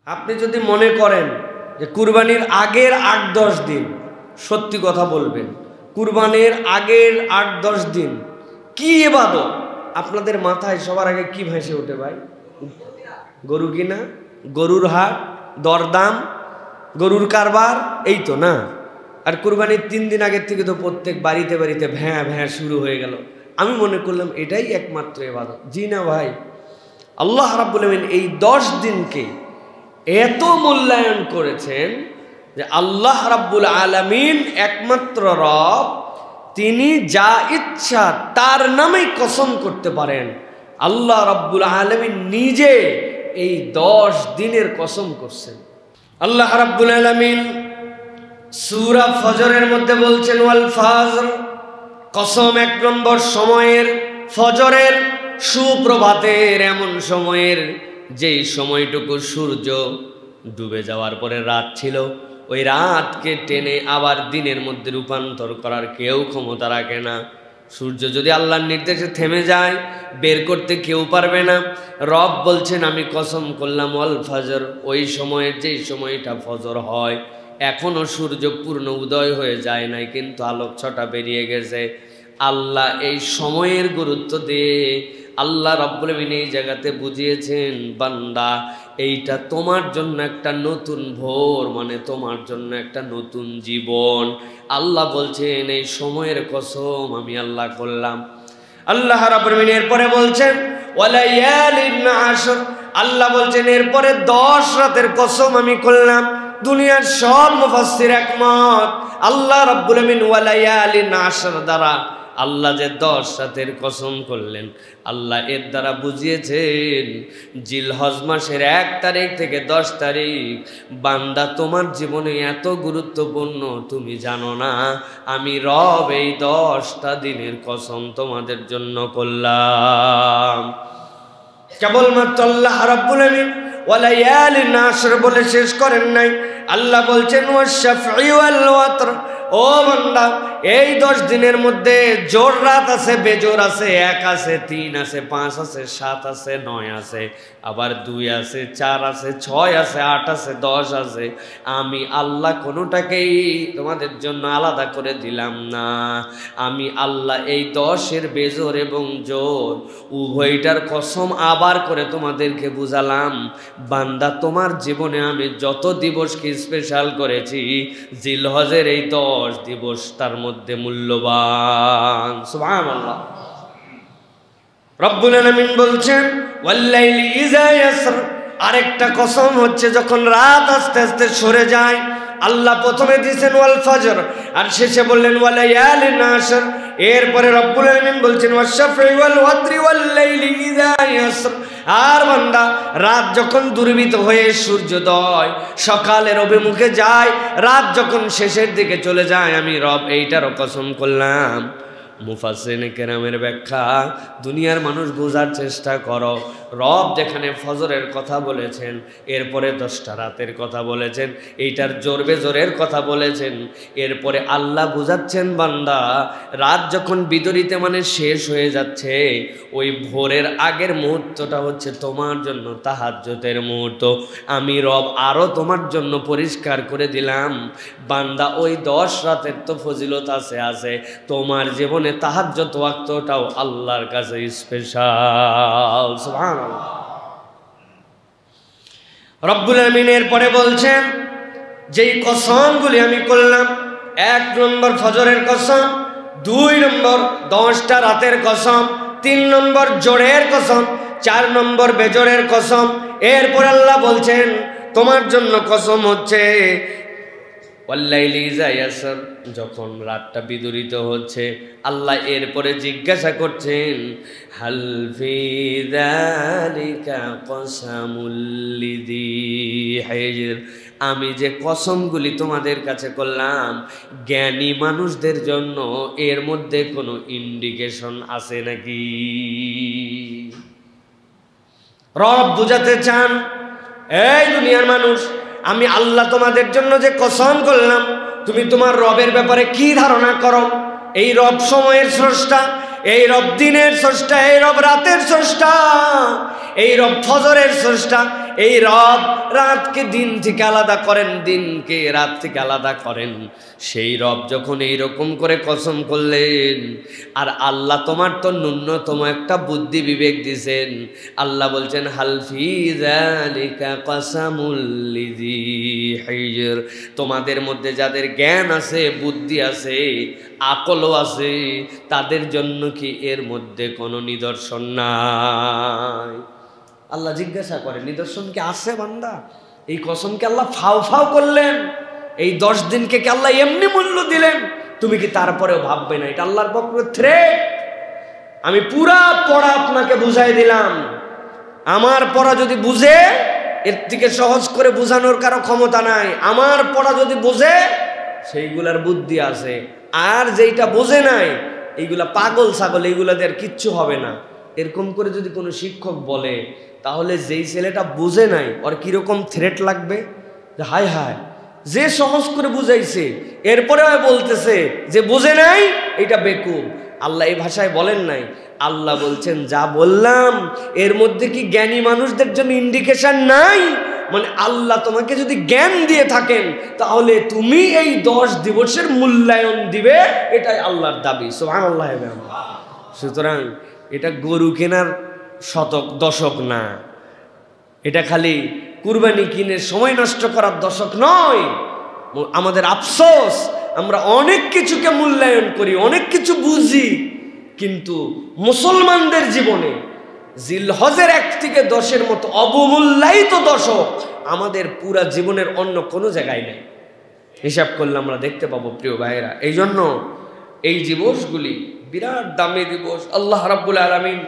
আপনি যদি মনে করেন যে কুরবানির আগের ৮-১০ দিন সত্যি কথা বলবেন, কুরবানির আগের ৮-১০ দিন কি ইবাদত, আপনাদের মাথায় সবার আগে কি ভেসে ওঠে ভাই? গরু কিনা, গরুর হাট, দরদাম, গরুর কারবার, এই তো না? আর কুরবানির ৩ দিন আগের থেকে তো প্রত্যেক বাড়িতে বাড়িতে ভ্যাঁ ভ্যাঁ শুরু হয়ে গেল। আমি মনে করলাম এটাই একমাত্র ইবাদত। জি না ভাই, আল্লাহ রাব্বুল আলামিন এই ১০ দিনকে এত মূল্যায়ন করেছেন যে আল্লাহ রাব্বুল আলামিন একমাত্র রব, তিনি যা ইচ্ছা তার নামেই কসম করতে পারেন। আল্লাহ রাব্বুল আলামিন নিজে এই ১০ দিনের কসম করছেন। আল্লাহ রাব্বুল আলামিন সূরা ফজরের মধ্যে বলছেন ওয়াল ফাজর, কসম ১ নম্বর সময়ের, ফজরের, সুপ্রভাতের, এমন সময়ের যেই সময়টুকু সূর্য ডুবে যাওয়ার পরে রাত ছিল, ওই রাতকে টেনে আবার দিনের মধ্যে রূপান্তর করার কেউ ক্ষমতা রাখে না। সূর্য যদি আল্লাহর নির্দেশে থেমে যায়, বের করতে কেউ পারবে না। রব বলছেন আমি কসম করলাম ওয়াল ফজর, ওই সময়ের যেই সময়টা ফজর হয়, এখনো সূর্য পূর্ণ উদয় হয়ে যায় নাই, কিন্তু আলোক ছটা বেরিয়ে গেছে। আল্লাহ এই সময়ের গুরুত্ব দিয়ে আল্লাহ রাব্বুল আলামিন এই জায়গাতে বুঝিয়েছেন, বান্দা এইটা তোমার জন্য একটা নতুন ভোর, মানে তোমার জন্য একটা নতুন জীবন। আল্লাহ বলছেন এই সময়ের কসম আমি আল্লাহ করলাম। আল্লাহ রাব্বুল আলামিন এরপরে বলছেন ওয়ালায়ালিন আশর, আল্লাহ বলছেন এরপরে ১০ রাতের কসম আমি করলাম। দুনিয়ার সব মুফাসসির একমত, আল্লাহ রাব্বুল আলামিন ওয়ালায়ালিন আশর দ্বারা আল্লাহ যে ১০ রাতের কসম করলেন, আল্লাহ এর দ্বারা বুঝিয়েছেন জিলহজ মাসের ১ তারিখ থেকে ১০ তারিখ বান্দা তোমার জীবনে এত গুরুত্বপূর্ণ তুমি জানো না। আমি রব এই ১০টা দিনের কসম তোমাদের জন্য করলাম। কেবলমাত্র আল্লাহ রাব্বুল আলামিন ওয়ালায়ালিন আশর বলে শেষ করেন নাই। আল্লাহ বলছেন ওয়াশ-শাফঈ ওয়াল ওয়াতর, ও বান্দা এই ১০ দিনের মধ্যে জোর রাত আছে, বেজোর আছে, ১ আছে, ৩ আছে, ৫ আছে, ৭ আছে, ৯ আছে, আবার ২ আছে, ৪ আছে, ৬ আছে, ৮ আছে, ১০ আছে। আমি আল্লাহ কোনোটাকেই তোমাদের জন্য আলাদা করে দিলাম না। আমি আল্লাহ এই ১০-এর বেজোর এবং জোর উভয়টার কসম আবার করে তোমাদেরকে বুঝালাম। বান্দা তোমার জীবনে আমি যত দিবসকে স্পেশাল করেছি, জিলহজের এই ১০ দিবস তার মধ্যে মূল্যবান। সুবহানাল্লাহ। রব্বুল আলামিন বলছেন ওয়াল্লাইলি ইযা ইয়াসর, আরেকটা কসম হচ্ছে যখন রাত আস্তে আস্তে সরে যায়। আল্লাহ প্রথমে দিয়েছেন ওয়াল ফজর, আর শেষে বললেন ওয়ালায়ালিন আশর। এরপরে রব্বুল আলামিন বলছেন ওয়াশ-শাফঈ ওয়াল ওয়াতরি ওয়াল্লাইলি ইযা ইয়াসর। আর বান্দা রাত যখন দুর্বৃত হয়ে সূর্যোদয় সকালের অভিমুখে যায়, রাত যখন শেষের দিকে চলে যায়, আমি রব এইটারও কসম করলাম। মুফাসসিরিনে কেরামের ব্যাখ্যা, দুনিয়ার মানুষ বোঝার চেষ্টা করো। রব যেখানে ফজরের কথা বলেছেন, এরপরে 10টা রাতের কথা বলেছেন, এইটার জোর বেজোরের কথা বলেছেন, এরপরে আল্লাহ বুঝাচ্ছেন বান্দা রাত যখন বিদরিতে মানে শেষ হয়ে যাচ্ছে, ওই ভোরের আগের মুহূর্তটা হচ্ছে তোমার জন্য তাহাজ্জুদের মুহূর্ত। আমি রব আরও তোমার জন্য পরিষ্কার করে দিলাম, বান্দা ওই 10 রাতের তো ফজিলত আছে, তোমার জীবনে তাহাজ্জুদ ওয়াক্তটাও আল্লাহর কাছে স্পেশাল। সুবহানাল্লাহ। রব্বুল আলামিন এরপরে বলছেন যেই কসমগুলি আমি করলাম, ১ নম্বর ফজরের কসম, ২ নম্বর 10টা রাতের কসম, ৩ নম্বর জোরের কসম, ৪ নম্বর বেজোরের কসম। এরপর আল্লাহ বলছেন তোমার জন্য কসম হচ্ছে ওয়াল্লাইলি ইযা ইয়াসর, যখন রাতটা বিদরিত হচ্ছে। আল্লাহ এরপরে জিজ্ঞাসা করছেন হাল ফি যালিকা কসামুল লিযি হিজর, আমি যে কসমগুলি তোমাদের কাছে করলাম জ্ঞানী মানুষদের জন্য এর মধ্যে কোনো ইন্ডিকেশন আছে নাকি? রব বুঝাতে চান এই দুনিয়ার মানুষ, আমি আল্লাহ তোমাদের জন্য যে কসম করলাম, তুমি তোমার রবের ব্যাপারে কি ধারণা করো? এই রব সময়ের স্রষ্টা, এই রব দিনের স্রষ্টা, এই রব রাতের স্রষ্টা, এই রব ফজরের স্রষ্টা, এই রব রাতকে দিন থেকে আলাদা করেন, দিনকে রাত থেকে আলাদা করেন, সেই রব যখন এইরকম করে কসম করলেন, আর আল্লাহ তোমার তো ন্যূনতম একটা বুদ্ধি বিবেক দিছেন, আল্লাহ বলছেন হালফি যালিকা কাসামুল লিযি হিজর, তোমাদের মধ্যে যাদের জ্ঞান আছে, বুদ্ধি আছে, আকলও আছে, তাদের জন্য কি এর মধ্যে কোনো নিদর্শন নাই? আল্লাহ জিজ্ঞাসা করে নিদর্শন কি আছে বান্দা? এই কসমকে আল্লাহ ফাও ফাও করলেন, এই 10 দিনকে কি আল্লাহ এমনি মূল্য দিলেন? তুমি কি তারপরেও ভাববে না এটা আল্লাহর পক্ষ থ্রেট? আমি পুরা পড়া আপনাকে বুঝাই দিলাম, আমার পড়া যদি বুঝে, এর থেকে সহজ করে বুঝানোর কারো ক্ষমতা নাই, আমার পড়া যদি বুঝে সেইগুলার বুদ্ধি আছে, আর যেইটা বোঝে নাই এইগুলা পাগল ছাগল, এইগুলাদের কিচ্ছু হবে না। এরকম করে যদি কোনো শিক্ষক বলে, তাহলে যেই ছেলেটা বুঝে নাই ওর কিরকম থ্রেট লাগবে, যে হায় হায় যে সহজ করে বুঝাইছে এরপরে বলতেছে যে বুঝে নাই, এটা বেকুব। আল্লাহ এই ভাষায় বলেন নাই, আল্লাহ বলছেন যা বললাম এর মধ্যে কি জ্ঞানী মানুষদের জন্য ইন্ডিকেশন নাই? মানে আল্লাহ তোমাকে যদি জ্ঞান দিয়ে থাকেন, তাহলে তুমি এই 10 দিবসের মূল্যায়ন দিবে, এটাই আল্লাহর দাবি। সুবহানাল্লাহ। সুতরাং এটা গরু কেনার শতক দশক না, এটা খালি কুরবানি কিনে সময় নষ্ট করার দশক নয়। আমাদের আফসোস, আমরা অনেক কিছুকে মূল্যায়ন করি, অনেক কিছু বুঝি, কিন্তু মুসলমানদের জীবনে জিলহজের 1 থেকে 10-এর মতো অবমূল্যায়িত দশক আমাদের পুরা জীবনের অন্য কোনো জায়গায় নেই। হিসাব করলে আমরা দেখতে পাবো প্রিয় ভাইয়েরা। এই জন্য এই দিবসগুলি বিরাট দামি দিবস। আল্লাহ রাব্বুল আলামিন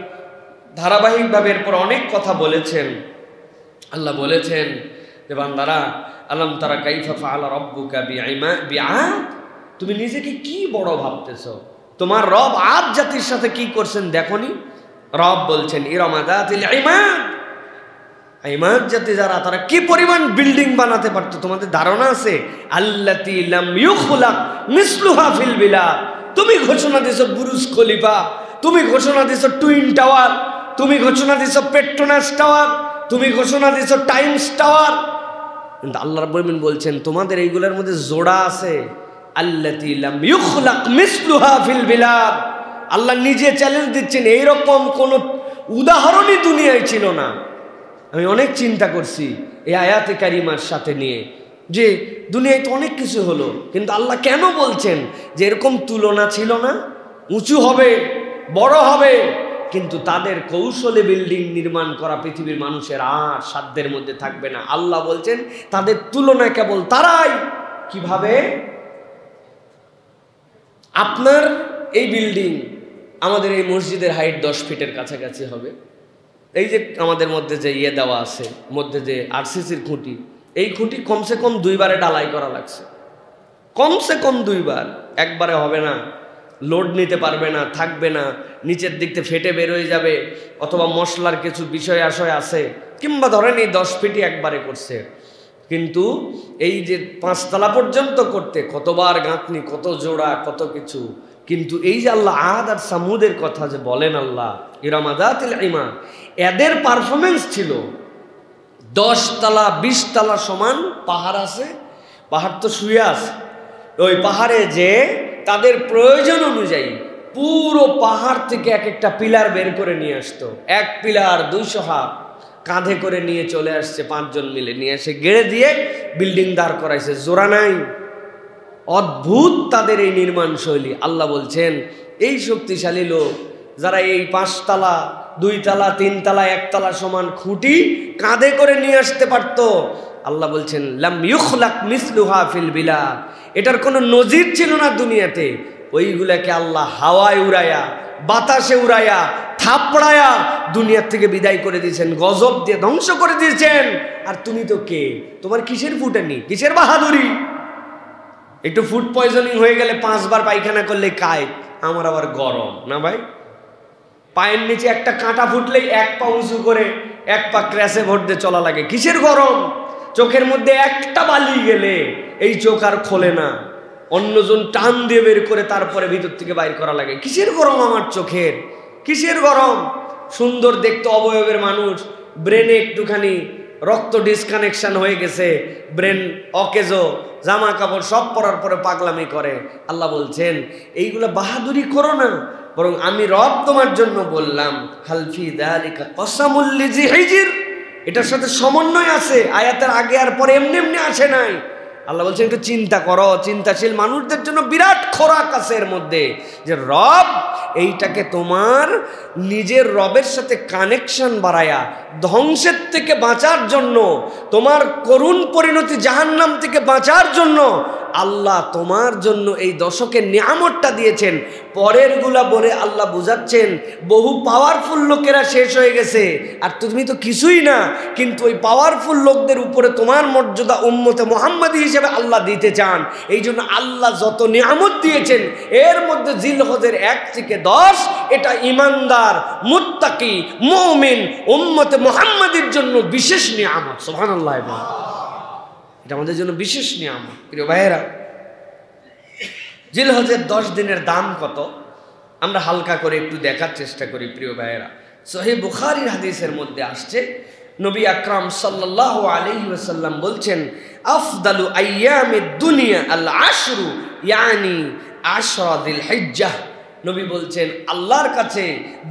ধারাবাহিকভাবে এরপর অনেক কথা বলেছেন। আল্লাহ বলেছেন যে বান্দারা, আলাম তারা কাইফা ফাআলা রাব্বুকা বিআদ, তুমি নিজেকে কি বড় ভাবতেছ, তোমার রব আদ জাতির সাথে কি করছেন দেখনি? রব বলছেন ইরমা যাতিল ইমাদ, ইমাদ জাতি যারা, তারা কি পরিমাণ বিল্ডিং বানাতে পারতো তোমাদের ধারণা আছে? আল্লাতী লাম ইউখলাক মিসলুহা ফিল বিলাদ, তুমি ঘোষণা দিছো বুরুজ খলিফা, তুমি ঘোষণা দিছো টুইন টাওয়ার, তুমি ঘোষণা দিছো পেট্রোনাস টাওয়ার, তুমি ঘোষণা দিছো টাইমস টাওয়ার, কিন্তু আল্লাহ রাব্বুল আলামিন বলছেন তোমাদের এইগুলোর মধ্যে জোড়া আছে। আল্লাতী লাম ইউখলাক মিসলুহা ফিল বিলাদ, আল্লাহ নিজে চ্যালেঞ্জ দিচ্ছেন, এইরকম কোন উদাহরণই দুনিয়ায় ছিল না। আমি অনেক চিন্তা করছি এই আয়াতে কারিমার সাথে নিয়ে, যে দুনিয়ায় তো অনেক কিছু হলো, কিন্তু আল্লাহ কেন বলছেন যে এরকম তুলনা ছিল না? উঁচু হবে, বড় হবে, কিন্তু তাদের কৌশলে বিল্ডিং নির্মাণ করা পৃথিবীর মানুষের আর সাধ্যের মধ্যে থাকবে না। আল্লাহ বলছেন তাদের তুলনায় কেবল তারাই। কিভাবে? আপনার এই বিল্ডিং, আমাদের এই মসজিদের হাইট 10 ফিটের কাছাকাছি হবে। এই যে আমাদের মধ্যে যে ইয়ে দেওয়া আছে, মধ্যে যে আরসিসির খুঁটি, এই খুঁটি কমসে কম 2 বারে ডালাই করা লাগছে, কমসে কম 2 বার। একবারে হবে না, লোড নিতে পারবে না, থাকবে না, নিচের দিক থেকে ফেটে বের হয়ে যাবে, অথবা মশলার কিছু বিষয় আশয় আছে, কিংবা ধরেন এই 10 ফিটই একবারে করছে। কিন্তু এই যে 5 তলা পর্যন্ত করতে কতবার গাঁথনি, কত জোড়া, কত কিছু। কিন্তু এই যে আল্লাহ আদ আর সামুদের কথা যে বলেন আল্লাহ ইরমা যাতিল ইমাদ, এদের পারফরমেন্স ছিল 10 তলা 20 তলা সমান পাহাড় আছে, পাহাড় তো শুয়ে আছে, ওই পাহাড়ে যে তাদের প্রয়োজন অনুযায়ী পুরো পাহাড় থেকে এক একটা পিলার বের করে নিয়ে আসতো। এক পিলার 200 হাত কাঁধে করে নিয়ে চলে আসছে, 5 জন মিলে নিয়ে এসে গেড়ে দিয়ে বিল্ডিং দাঁড় করাইছে, জোড়া নাই। অদ্ভুত তাদের এই নির্মাণ শৈলী। আল্লাহ বলছেন এই শক্তিশালী লোক যারা এই 5 তলা 2 তলা 3 তলা 1 তলা সমান খুঁটি কাঁধে করে নিয়ে আসতে পারত, আল্লাহ বলছেন লাম ইউখলাক মিসলুহা ফিল বিলাদ, এটার কোনো নজির ছিল না দুনিয়াতে। ওইগুলাকে আল্লাহ হাওয়ায় উড়ায়া, বাতাসে উড়ায়া, থাপড়ায়া দুনিয়ার থেকে বিদায় করে দিয়েছেন, গজব দিয়ে ধ্বংস করে দিয়েছেন। আর তুমি তো কে? তোমার কিসের ফুটানি, কিসের বাহাদুরি? একটু ফুড পয়জনিং হয়ে গেলে 5 বার পায়খানা করলে কায়, আমার আবার গরম না ভাই। পায়ের নিচে একটা কাঁটা ফুটলেই 1 পা উঁচু করে 1 পা ক্র্যাশে ভোট দিয়ে চলা লাগে, কিসের গরম? চোখের মধ্যে একটা বালি গেলে এই চোখ আর খোলে না, অন্যজন টান দিয়ে বের করে তারপরে ভিতর থেকে বাইর করা লাগে। কিসের গরম আমার চোখের, কিসের গরম? সুন্দর দেখতে অবয়বের মানুষ, ব্রেনে একটুখানি রক্ত ডিসকানেকশন হয়ে গেছে, ব্রেন অকেজো, জামা কাপড় সব পরার পরে পাগলামি করে। আল্লাহ বলছেন এইগুলো বাহাদুরি করো না, বরং আমি রব তোমার জন্য বললাম হালফি যালিকা কসামুল লিজি হিজর, এটার সাথে সমন্বয় আছে। আয়াতের আগে আর পরে এমনি এমনি আসে নাই। আল্লাহ বলছেন একটু চিন্তা করো, চিন্তাশীল মানুষদের জন্য বিরাট খোরাক আছে এর মধ্যে, যে রব এইটাকে তোমার নিজের রবের সাথে কানেকশন বাড়ায়া ধ্বংসের থেকে বাঁচার জন্য, তোমার করুণ পরিণতি জাহান্নাম থেকে বাঁচার জন্য আল্লাহ তোমার জন্য এই দশকের নিয়ামতটা দিয়েছেন। পরেরগুলা বলে আল্লাহ বুঝাচ্ছেন বহু পাওয়ারফুল লোকেরা শেষ হয়ে গেছে আর তুমি তো কিছুই না, কিন্তু ওই পাওয়ারফুল লোকদের উপরে তোমার মর্যাদা উম্মতে মুহাম্মাদি হিসেবে আল্লাহ দিতে চান। এই জন্য আল্লাহ যত নিয়ামত দিয়েছেন এর মধ্যে জিলহজের 1 থেকে 10 এটা ইমানদার, মুত্তাকি, মুমিন উম্মতে মুহাম্মাদির জন্য বিশেষ নিয়ামত। সুবহানাল্লাহ, এটা আমাদের জন্য বিশেষ নিয়ামত। প্রিয় ভাইয়েরা, জিলহজের 10 দিনের দাম কত আমরা হালকা করে একটু দেখার চেষ্টা করি। প্রিয় ভাইয়েরা, সহিহ বুখারীর হাদিসের মধ্যে আসছে, নবী আকরাম সাল্লাল্লাহু আলাইহি ওয়াসাল্লাম বলছেন আফদালু আইয়ামিদ দুনিয়া আল আশরু ইয়ানি আশরা যিল হিজ্জাহ। নবী বলছেন আল্লাহর কাছে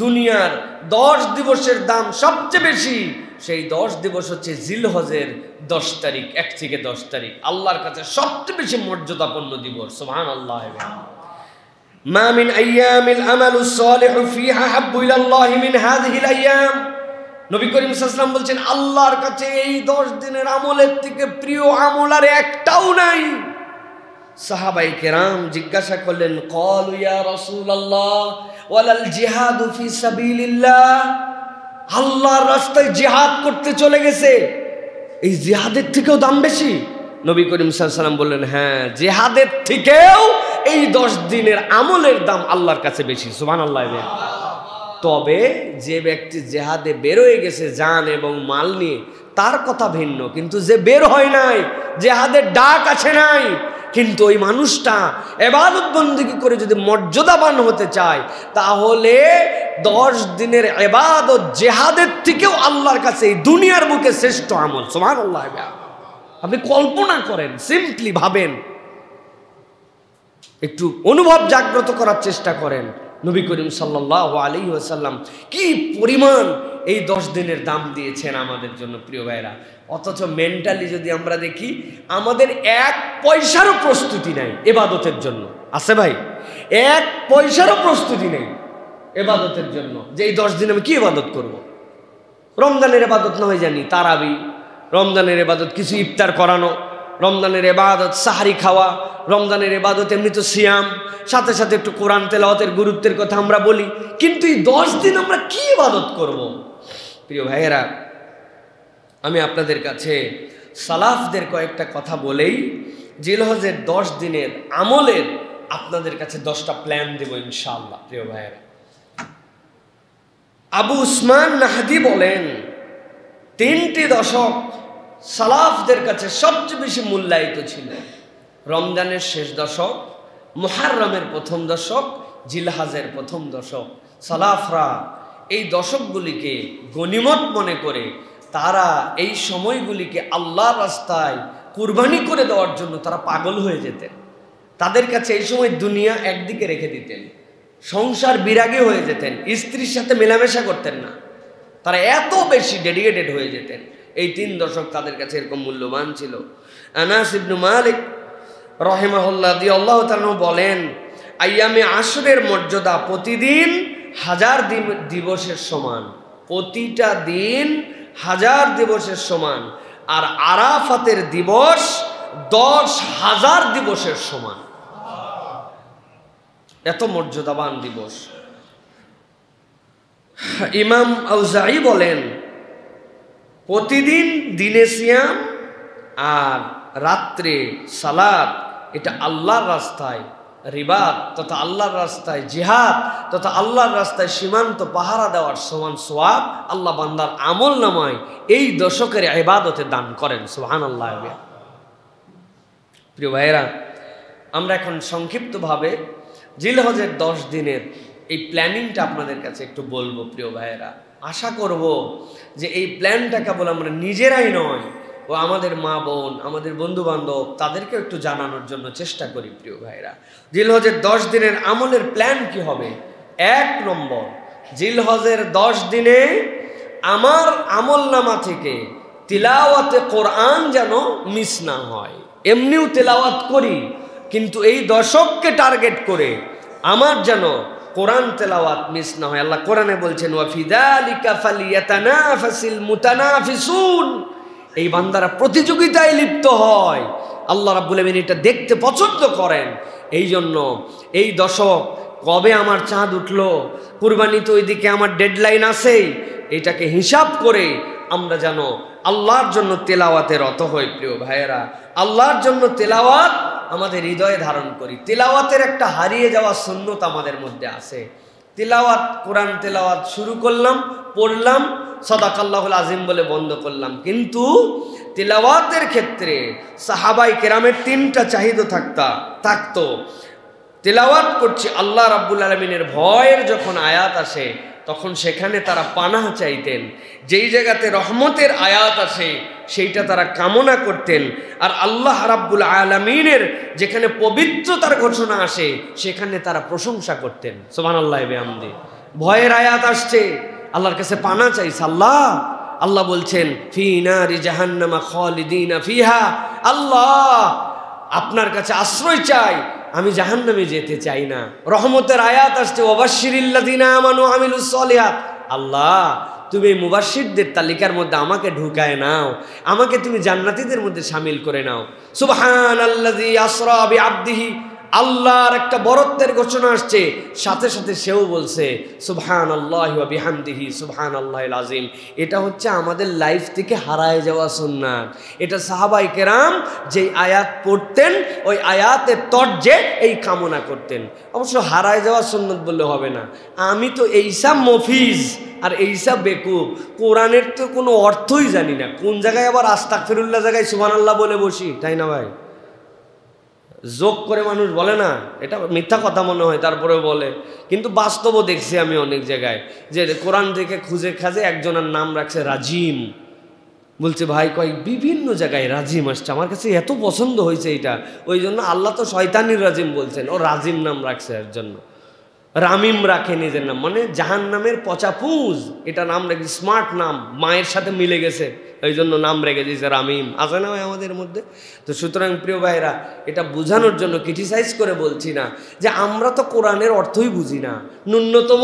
দুনিয়ার 10 দিবসের দাম সবচেয়ে বেশি, সেই 10 দিবস হচ্ছে জিলহজের 10 তারিখ, 1 থেকে 10 তারিখ আল্লাহর কাছে সবচেয়ে বেশি মর্যাদাপূর্ণ দিবস। সুবহানাল্লাহ। মা মিন আইয়ামিল আমালুস সালিহু ফিহা হাব্বু ইলাল্লাহি মিন হাযিহিল আইয়াম। নবী করিম সাল্লাল্লাহু আলাইহি ওয়াসাল্লাম বলছেন আল্লাহর কাছে এই 10 দিনের আমলের থেকে প্রিয় আমল আর একটাও নাই। সাহাবায়ে কেরাম জিজ্ঞাসা করলেন, ক্বালু ইয়া রাসূলুল্লাহ ওয়ালাল জিহাদু ফি সাবিলিল্লাহ, আল্লাহর রাস্তায় জিহাদ করতে চলে গেছে, এই জিহাদের থেকেও দাম বেশি? নবী করিম সাল্লাল্লাহু আলাইহি ওয়াসাল্লাম বললেন, হ্যাঁ, জিহাদের থেকেও এই 10 দিনের আমলের দাম আল্লাহর কাছে বেশি। সুবহানাল্লাহ। তবে যে ব্যক্তি জিহাদে বের হয়ে গেছে জান এবং মাল নিয়ে তার কথা ভিন্ন, কিন্তু যে বের হয় নাই, জিহাদের ডাক আছে নাই, কিন্তু ওই মানুষটা ইবাদত বন্দেগী করে যদি মর্যাদাবান হতে চায় তাহলে 10 দিনের ইবাদত জিহাদের থেকেও আল্লাহর কাছে এই দুনিয়ার বুকে শ্রেষ্ঠ আমল। সুবহানাল্লাহ। আপনি কল্পনা করেন, সিম্পলি ভাবেন, একটু অনুভব জাগ্রত করার চেষ্টা করেন, নবী করিম সাল্লাল্লাহু আলাইহি ওয়াসাল্লাম কি পরিমাণ এই 10 দিনের দাম দিয়েছেন আমাদের জন্য। প্রিয় ভাইরা, অথচ মেন্টালি যদি আমরা দেখি আমাদের 1 পয়সারও প্রস্তুতি নাই ইবাদতের জন্য। আছে ভাই? 1 পয়সারও প্রস্তুতি নেই ইবাদতের জন্য, যে এই 10 দিন আমি কি ইবাদত করব। রমজানের ইবাদত না হয় জানি তারাবি, রমজানের ইবাদত কিছু ইফতার করানো, রমজানের ইবাদত সাহারি খাওয়া, রমজানের ইবাদত এমনি তো সিয়াম, সাথে সাথে একটু কোরআন তেলাওয়াতের গুরুত্বের কথা আমরা বলি, কিন্তু এই 10 দিন আমরা কি ইবাদত করব। প্রিয় ভাইয়েরা, আমি আপনাদের কাছে সালাফদের কয়েকটা কথা বলেই জিলহজের 10 দিনের আমলের আপনাদের কাছে 10টা প্ল্যান দেব ইনশাআল্লাহ। প্রিয় ভাইয়েরা, আবু উসমান নাহদি বলেন 3টি দশক সালাফদের কাছে সবচেয়ে বেশি মূল্যায়িত ছিল। রমজানের শেষ দশক, মুহররমের প্রথম দশক, জিলহজের প্রথম দশক। সালাফরা এই দশকগুলিকে গনিমত মনে করে তারা এই সময়গুলিকে আল্লাহর রাস্তায় কুরবানি করে দেওয়ার জন্য তারা পাগল হয়ে যেতেন। তাদের কাছে এই সময় দুনিয়া একদিকে রেখে দিতেন, সংসার বিরাগী হয়ে যেতেন, স্ত্রীর সাথে মেলামেশা করতেন না, তারা এত বেশি ডেডিকেটেড হয়ে যেতেন। এই 3 দশক তাদের কাছে এরকম মূল্যবান ছিল। আনাস ইবনে মালিক রাহিমাহুল্লাহ রাদিয়াল্লাহু তাআলা বলেন, আইয়ামে আশরের মর্যাদা প্রতিদিন 1000 দিবসের সমান, প্রতিটা দিন 1000 দিবসের সমান, আর আরাফাতের দিবস 10,000 দিবসের সমান। এত মর্যাদাবান দিবস। ইমাম আউজাঈ বলেন প্রতিদিন দিনে সিয়াম আর রাত্রে সালাত, এটা আল্লাহর রাস্তায় রিবাদ তথা আল্লাহর রাস্তায় জিহাদ তথা আল্লাহর রাস্তায় সীমান্ত পাহারা দেওয়ার সমান সওয়াব আল্লাহ বান্দার আমল নামায় এই দশকের ইবাদতে দান করেন। সুবহানাল্লাহ। প্রিয় ভাইয়েরা, আমরা এখন সংক্ষিপ্তভাবে জিলহজের 10 দিনের এই প্ল্যানিংটা আপনাদের কাছে একটু বলবো। প্রিয় ভাইয়েরা, আশা করব যে এই প্ল্যানটা কেবল আমরা নিজেরাই নয়, ও আমাদের মা বোন, আমাদের বন্ধু বান্ধব, তাদেরকে একটু জানানোর জন্য চেষ্টা করি। প্রিয় ভাইরা, জিলহজের 10 দিনের আমলের প্ল্যান কি হবে? 1 নম্বর, জিলহজের 10 দিনে আমার আমলনামা থেকে তিলাওয়াতে কোরআন যেন মিস না হয়। এমনিও তেলাওয়াত করি, কিন্তু এই দশককে টার্গেট করে আমার যেন কোরআন তেলাওয়াত মিস না হয়। আল্লাহ কোরআনে বলছেন, ওয়া ফি যালিকা ফালিয়াতানাফাসিল মুতানাফিসুন, এই বান্দারা প্রতিযোগিতায় লিপ্ত হয়। আল্লাহ রাব্বুল আমিন এটা দেখতে পছন্দ করেন। এই জন্য এই দশক কবে আমার চাঁদ উঠলো, কুরবানি তো ওইদিকে আমার ডেডলাইন আছেই, এটাকে হিসাব করে আমরা যেন আল্লাহর জন্য তেলাওয়াতে রত হই। প্রিয় ভাইয়েরা, আল্লাহর জন্য তেলাওয়াত আমাদের হৃদয়ে ধারণ করি। তেলাওয়াতের একটা হারিয়ে যাওয়া সুন্নত আমাদের মধ্যে আছে। তেলাওয়াত, কোরআন তেলাওয়াত শুরু করলাম, পড়লাম, সাদাকাল্লাহুল আজিম বলে বন্ধ করলাম। কিন্তু তেলাওয়াতের ক্ষেত্রে সাহাবাই কেরামের 3টা চাহিদা থাকতো। তেলাওয়াত করছি, আল্লাহ রাব্বুল আলামিনের ভয়ের যখন আয়াত আসে তখন সেখানে তারা পানাহ চাইতেন। যেই জায়গাতে রহমতের আয়াত আসে সেইটা তারা কামনা করতেন। আর আল্লাহ রাব্বুল আলামিনের যেখানে পবিত্রতার ঘোষণা আসে সেখানে তারা প্রশংসা করতেন। সুবহানাল্লাহি বিহামদি। ভয়ের আয়াত আসছে, আল্লাহর কাছে পানা চাইছে। আল্লাহ বলছেন, ফি নারি জাহান্নামা খালিদিনা ফিহা, আল্লাহ আপনার কাছে আশ্রয় চাই, আমি জাহান্নামে যেতে চাই না। রহমতের আয়াত আসছে, ওয়াবাশশিরিল্লাযিনা আমানু ওয়া আমিলুস সলিহাত, আল্লাহ তুমি এই মুবাশশিরদের তালিকার মধ্যে আমাকে ঢুকায় নাও, আমাকে তুমি জান্নাতীদের মধ্যে শামিল করে নাও। সুবহানাল্লাযী আসরা বিআবদিহি, আল্লাহর একটা বরত্বের ঘোষণা আসছে, সাথে সাথে সেও বলছে সুবহানাল্লাহি ওয়া বিহামদিহি সুবহানাল্লাহিল আযীম। এটা হচ্ছে আমাদের লাইফ থেকে হারায় যাওয়া সুন্নাত। এটা সাহাবায়ে কেরাম যেই আয়াত পড়তেন ওই আয়াতের তর্জে এই কামনা করতেন। অবশ্য হারায় যাওয়া সুন্নাত বললে হবে না। আমি তো এইসব মফিজ আর এইসব বেকুব, কোরআনের তো কোনো অর্থই জানি না। কোন জায়গায় আবার আস্তাগফিরুল্লাহ জায়গায় সুবহানাল্লাহ বলে বসি, তাই না ভাই? যোগ করে মানুষ বলে না, এটা মিথ্যা কথা মনে হয়, তারপরেও বলে। কিন্তু বাস্তবও দেখছি আমি অনেক জায়গায় যে কোরআন থেকে খুঁজে খাজে একজনের নাম রাখছে রাজিম। বলছে ভাই বিভিন্ন জায়গায় রাজিম আসছে, আমার কাছে এত পছন্দ হয়েছে এটা, ওই জন্য আল্লাহ তো শয়তানির রাজিম বলছেন, ও রাজিম নাম রাখছে এর জন্য। রামিম রাখে নিজের নাম, মানে জাহান্নামের পচাপুজ, এটা নাম রেখে স্মার্ট নাম, মায়ের সাথে মিলে গেছে, এই জন্য নাম রেখে দিয়েছে রামিম। আছে না ভাই আমাদের মধ্যে? তো সুতরাং প্রিয় ভাইরা, এটা বোঝানোর জন্য ক্রিটিসাইজ করে বলছি না যে আমরা তো কোরআনের অর্থই বুঝি না। ন্যূনতম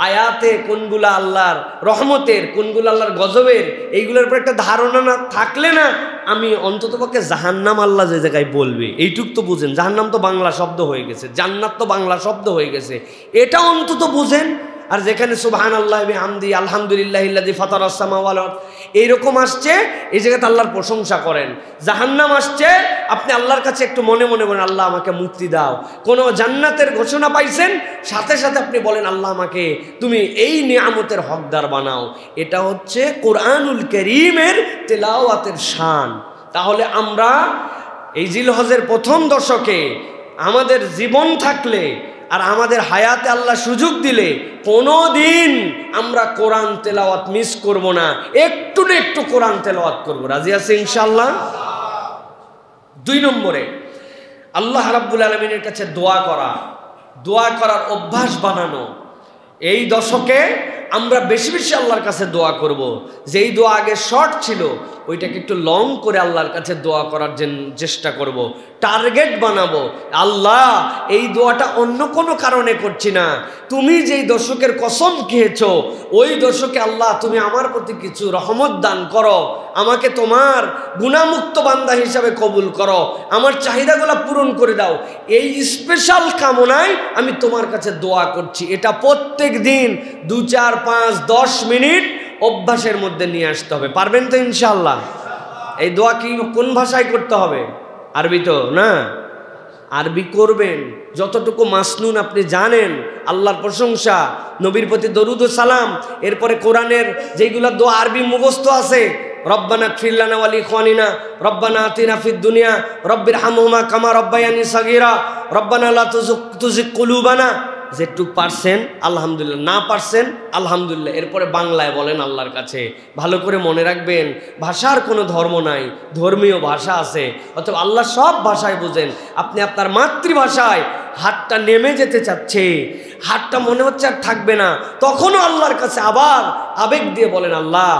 আয়াতে কোনগুলা আল্লাহর রহমতের, কোনগুলো আল্লাহর গজবের, এইগুলোর উপর একটা ধারণা না থাকলে না, আমি অন্ততপক্ষে জাহান্নাম আল্লাহ যে জায়গায় বলবে এইটুক তো বুঝেন। জাহান্নাম তো বাংলা শব্দ হয়ে গেছে, জান্নাত তো বাংলা শব্দ হয়ে গেছে, এটা অন্তত বুঝেন। আর যেখানে সুবহানাল্লাহি বিহামদি আলহামদুলিল্লাহিল্লাযী ফাতারাস সামাওয়াতি ওয়াল আরদ এইরকম আসছে, এই জায়গাতে আল্লাহর প্রশংসা করেন। জাহান্নাম আসছে, আপনি আল্লাহর কাছে একটু মনে মনে বলেন, আল্লাহ আমাকে মুক্তি দাও। কোনো জান্নাতের ঘোষণা পাইছেন, সাথে সাথে আপনি বলেন, আল্লাহ আমাকে তুমি এই নিয়ামতের হকদার বানাও। এটা হচ্ছে কোরআনুল কারীমের তেলাওয়াতের শান। তাহলে আমরা এই জিলহজের প্রথম দশকে আমাদের জীবন থাকলে আর আমাদের হায়াতে আল্লাহ সুযোগ দিলে কোনো দিন আমরা কোরআন তেলাওয়াত মিস করব না, একটু না একটু কোরআন তেলাওয়াত করব। রাজি আছে ইনশাআল্লাহ? 2 নম্বরে আল্লাহ রাব্বুল আলামিনের কাছে দোয়া করার অভ্যাস বানানো। এই দশকে আমরা বেশি বেশি আল্লাহর কাছে দোয়া করব। যেই দোয়া আগে শর্ট ছিল ওইটাকে একটু লং করে আল্লাহর কাছে দোয়া করার চেষ্টা করব। টার্গেট বানাবো, আল্লাহ এই দোয়াটা অন্য কোনো কারণে করছি না, তুমি যেই দশকের কসম খেয়েছো ওই দশকে আল্লাহ তুমি আমার প্রতি কিছু রহমত দান করো, আমাকে তোমার গুনাহমুক্ত বান্দা হিসাবে কবুল করো, আমার চাহিদাগুলো পূরণ করে দাও। এই স্পেশাল কামনায় আমি তোমার কাছে দোয়া করছি। এটা প্রত্যেক দিন 2, 4, 5, 10 মিনিট অভ্যাসের মধ্যে নিয়ে আসতে হবে। পারবেন তো ইনশাআল্লাহ? এই দোয়া কি কোন ভাষায় করতে হবে? আরবি তো না? আরবি করবেন, যতটুকু মাসনুন আপনি জানেন, আল্লাহর প্রশংসা, নবীর প্রতি দরুদ ও সালাম, এরপরে কোরআনের যেগুলো দোয়া আরবি মুখস্থ আছে, রব্বানা ইগফির লানা ওয়া লিইখওয়ানিনা, রব্বানা আতিনা ফিদ দুনিয়া, রব্বিরহামহুমা কামা রব্বায়ানি সাগীরা, রব্বানা লা তুযিগ কুলুবানা, যেটুক পারছেন আলহামদুলিল্লাহ, না পারছেন আলহামদুলিল্লাহ, এরপরে বাংলায় বলেন আল্লাহর কাছে। ভালো করে মনে রাখবেন, ভাষার কোনো ধর্ম নাই, ধর্মীয় ভাষা আছে, অথবা আল্লাহ সব ভাষায় বোঝেন। আপনি আপনার মাতৃভাষায় হাতটা নেমে যেতে চাচ্ছে, হাতটা মনে হচ্ছে আর থাকবে না, তখনও আল্লাহর কাছে আবার আবেগ দিয়ে বলেন, আল্লাহ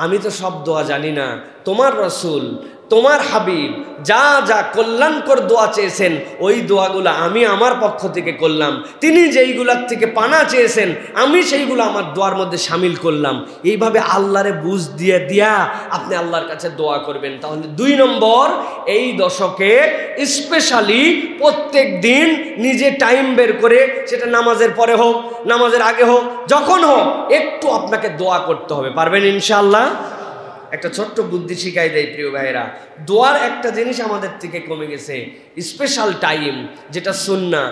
আমি তো সব দোয়া জানি না, তোমার রসুল তোমার হাবিব যা যা কল্যাণকর দোয়া চেয়েছেন ওই দোয়াগুলো আমি আমার পক্ষ থেকে করলাম, তিনি যেইগুলার থেকে পানা চেয়েছেন আমি সেইগুলো আমার দোয়ার মধ্যে সামিল করলাম। এইভাবে আল্লাহরে বুঝ দিয়ে দিয়া আপনি আল্লাহর কাছে দোয়া করবেন। তাহলে 2 নম্বর, এই দশকে স্পেশালি প্রত্যেক দিন নিজে টাইম বের করে, সেটা নামাজের পরে হোক, নামাজের আগে হোক, যখন হোক, একটু আপনাকে দোয়া করতে হবে। পারবেন ইনশাআল্লাহ? একটা ছোট্ট বুদ্ধি শিখাই দেয় প্রিয় ভাইরা, দোয়ার একটা জিনিস আমাদের থেকে কমে গেছে, স্পেশাল টাইম যেটা সুন্নাহ,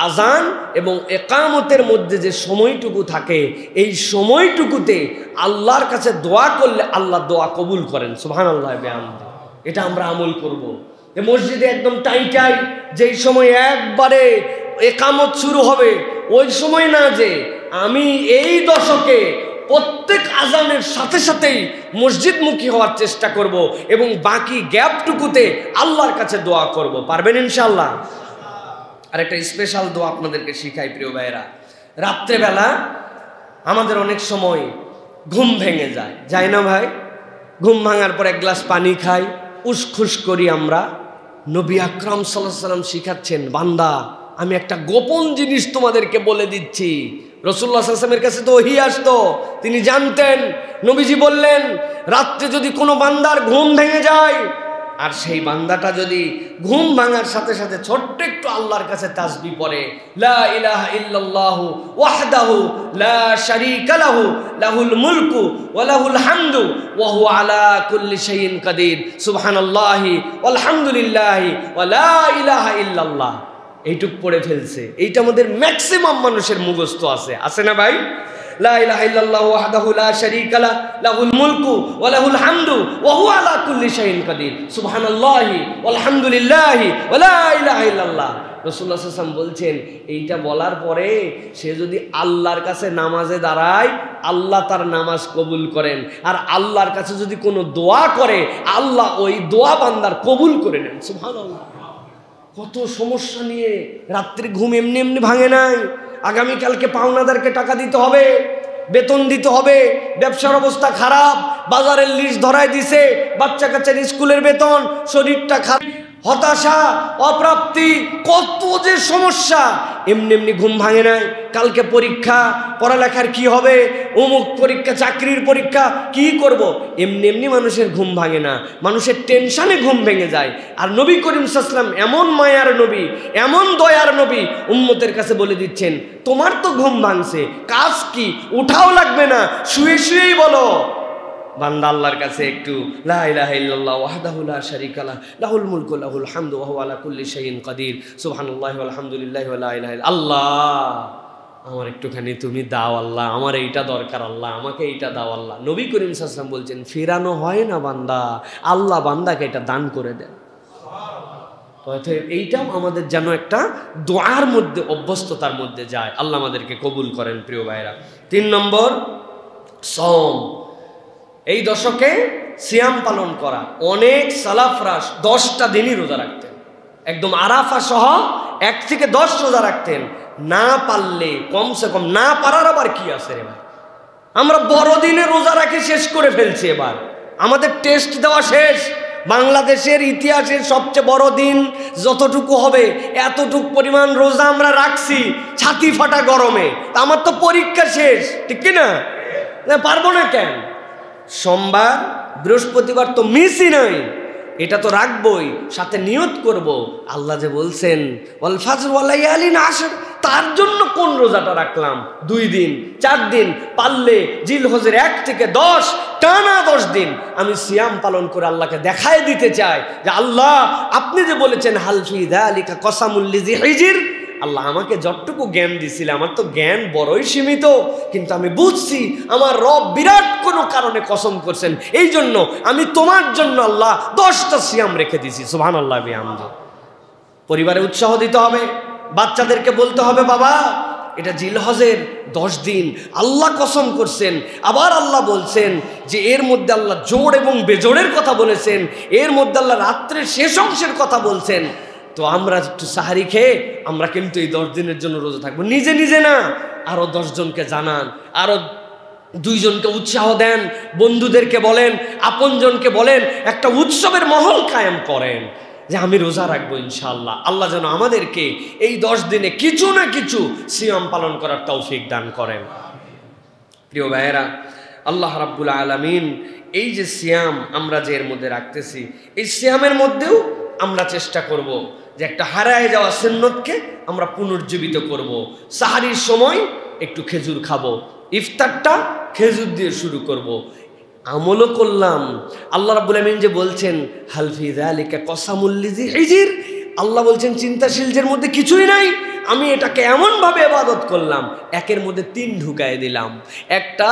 আজান এবং একামতের মধ্যে যে সময়টুকু থাকে, এই সময়টুকুতে আল্লাহর কাছে দোয়া করলে আল্লাহ দোয়া কবুল করেন। সুবহানাল্লাহ বিহামদিহি। এটা আমরা আমল করব। মসজিদে একদম টাই যেই সময় একবারে একামত শুরু হবে ওই সময় না, যে আমি এই দশকে প্রত্যেক আজানের সাথে সাথেই মসজিদমুখী হওয়ার চেষ্টা করব এবং বাকি গ্যাপটুকুতে আল্লাহর কাছে দোয়া করব। পারবেন ইনশাআল্লাহ? আর একটা স্পেশাল দোয়া আপনাদেরকে শিখাই প্রিয় ভাইয়েরা। রাত্রেবেলা আমাদের অনেক সময় ঘুম ভেঙে যায় না ভাই? ঘুম ভাঙার পর এক গ্লাস পানি খাই, উসখুস করি আমরা। নবী আকরাম সাল্লাল্লাহু আলাইহি ওয়াসাল্লাম শিখাচ্ছেন, বান্দা আমি একটা গোপন জিনিস তোমাদেরকে বলে দিচ্ছি। রাসূলুল্লাহ সাল্লাল্লাহু আলাইহি ওয়াসাল্লামের কাছে তো ওহী আসতো, তিনি জানতেন। নবীজি বললেন, রাত্রে যদি কোনো বান্দার ঘুম ভেঙে যায়, আর সেই বান্দাটা যদি ঘুম ভাঙার সাথে সাথে ছোট্ট একটু আল্লাহর কাছে তাসবিহ পড়ে, লা ইলাহা ইল্লাল্লাহু ওয়াহদাহু লা শারীকা লাহু লাহুল মুলকু ওয়া লাহুল হামদু ওয়া হুয়া আলা কুল্লি শাইইন কাদির, সুবহানাল্লাহি ওয়ালহামদুলিল্লাহি ওয়া লা ইলাহা ইল্লাল্লাহ, এইটুক পড়ে ফেলছে। এইটা আমাদের ম্যাক্সিমাম মানুষের মুখস্থ আছে না ভাই? লা ইলাহা ইল্লাল্লাহু ওয়াহদাহু লা শারীকা লাহু লাহুল মুলকু ওয়া লাহুল হামদু ওয়া হুয়া আলা কুল্লি শাইইন কাদির, সুবহানাল্লাহি ওয়ালহামদুলিল্লাহি ওয়া লা ইলাহা ইল্লাল্লাহ। রাসূলুল্লাহ সাল্লাল্লাহু আলাইহি ওয়াসাল্লাম বলছেন, এইটা বলার পরে সে যদি আল্লাহর কাছে নামাজে দাঁড়ায়, আল্লাহ তার নামাজ কবুল করেন। আর আল্লাহর কাছে যদি কোনো দোয়া করে, আল্লাহ ওই দোয়া বান্দার কবুল করে নেন। সুবহানাল্লাহ। কত সমস্যা নিয়ে রাত্রি ঘুম এমনি এমনি ভাঙে নাই। আগামীকালকে পাওনাদারকে টাকা দিতে হবে, বেতন দিতে হবে, ব্যবসার অবস্থা খারাপ, বাজারের লিস্ট ধরায় দিছে, বাচ্চা কাচ্চার স্কুলের বেতন, শরীরটা খারাপ, হতাশা, অপ্রাপ্তি, কত যে সমস্যা, এমনি এমনি ঘুম ভাঙে নাই। কালকে পরীক্ষা, পড়ালেখার কি হবে, অমুক পরীক্ষা, চাকরির পরীক্ষা, কি করব, এমনি এমনি মানুষের ঘুম ভাঙে না, মানুষের টেনশনে ঘুম ভেঙে যায়। আর নবী করিম সাল্লাল্লাহু আলাইহি ওয়াসাল্লাম এমন মায়ার নবী, এমন দয়ার নবী, উম্মতের কাছে বলে দিচ্ছেন, তোমার তো ঘুম ভাঙছে, কাজ কি, উঠাও লাগবে না, শুয়ে শুয়েই বলো বান্দা আল্লাহর কাছে একটু লা ইলাহা ইল্লাল্লাহু ওয়াহদাহু লা শারীকা লাহু লাহুল মুলকু ওয়া লাহুল হামদু ওয়া হুয়া আলা কুল্লি শাইইন কাদির, সুবহানাল্লাহি ওয়ালহামদুলিল্লাহি ওয়া লা ইলাহা ইল্লাল্লাহ। আল্লাহ আমার একটুখানি তুমি দাও, আল্লাহ আমার এইটা দরকার, আল্লাহ আমাকে এইটা দাও আল্লাহ। নবী করিম সাল্লাল্লাহু আলাইহি ওয়াসাল্লাম বলছেন, ফেরানো হয় না বান্দা, আল্লাহ বান্দাকে এটা দান করে দেন। অতএব এইটাও আমাদের যেন একটা দোয়ার মধ্যে, অভ্যস্ততার মধ্যে যায়। আল্লাহ আমাদেরকে কবুল করেন প্রিয় ভাইরা। 3 নম্বর, সওম। এই দশকে সিয়াম পালন করা। অনেক সালাফরা 10টা দিনই রোজা রাখতেন, একদম আরাফা সহ 1 থেকে 10 রোজা রাখতেন। না পারলে কমসে কম, না পারার আবার কি আছে রে ভাই, আমরা বড়দিনে রোজা রাখি শেষ করে ফেলছি। এবার আমাদের টেস্ট দেওয়া শেষ। বাংলাদেশের ইতিহাসের সবচেয়ে বড় দিন যতটুকু হবে এতটুকু পরিমাণ রোজা আমরা রাখছি ছাতি ফাটা গরমে। তা আমার তো পরীক্ষা শেষ, ঠিক কিনা? পারবো না কেন? সোমবার বৃহস্পতিবার তো মিসই নাই, এটা তো রাখবই, সাথে নিয়ত করব। আল্লাহ যে বলছেন ওয়াল ফাজর ওয়া লায়ালিন আশর, তার জন্য কোন রোজাটা রাখলাম 2 দিন 4 দিন, পারলে জিলহজের 1 থেকে 10 টানা 10 দিন আমি সিয়াম পালন করে আল্লাহকে দেখায় দিতে চাই যে আল্লাহ আপনি যে বলেছেন হাল ফি যালিকা কসামুল লিজি হিজর, আল্লাহ আমাকে যতটুকু জ্ঞান দিয়েছিলেন, আমার তো জ্ঞান বড়ই সীমিত, কিন্তু আমি বুঝছি আমার রব বিরাট কোনো কারণে কসম করছেন, এই জন্য আমি তোমার জন্য আল্লাহ 10টা সিয়াম রেখে দিয়েছি। সুবহানাল্লাহ বিহামদিহি। পরিবারে উৎসাহ দিতে হবে, বাচ্চাদেরকে বলতে হবে বাবা এটা জিলহজের 10 দিন। আল্লাহ কসম করছেন, আবার আল্লাহ বলছেন যে এর মধ্যে আল্লাহ জোড় এবং বেজোড়ের কথা বলেছেন, এর মধ্যে আল্লাহ রাত্রের শেষ অংশের কথা বলছেন। তো আমরা একটু সাহারি খেয়ে আমরা কিন্তু এই 10 দিনের জন্য রোজা থাকবো। নিজে নিজে না, আরো 10 জনকে জানান, আরো 2 জনকে উৎসাহ দেন, বন্ধুদেরকে বলেন, আপনজনকে বলেন, একটা উৎসবের মহল কায়েম করেন যে আমি রোজা রাখবো ইনশাআল্লাহ। আল্লাহ যেন আমাদেরকে এই 10 দিনে কিছু না কিছু সিয়াম পালন করার তৌফিক দান করেন। প্রিয় ভাইয়েরা, আল্লাহ রাব্বুল আলামিন এই যে সিয়াম আমরা যে এর মধ্যে রাখতেছি, এই সিয়ামের মধ্যেও আমরা চেষ্টা করব যে একটা হারায় যাওয়া সুন্নতকে আমরা পুনর্জীবিত করব। সাহারির সময় একটু খেজুর খাবো, ইফতারটা খেজুর দিয়ে শুরু করব। আমলও করলাম। আল্লাহ রাব্বুল আমিন যে বলছেন হাল ফি যালিকা কসামুল লিজি হিজর, আল্লাহ বলছেন চিন্তাশীলদের মধ্যে কিছুই নাই। আমি এটাকে এমনভাবে ইবাদত করলাম, একের মধ্যে 3 ঢুকায় দিলাম। একটা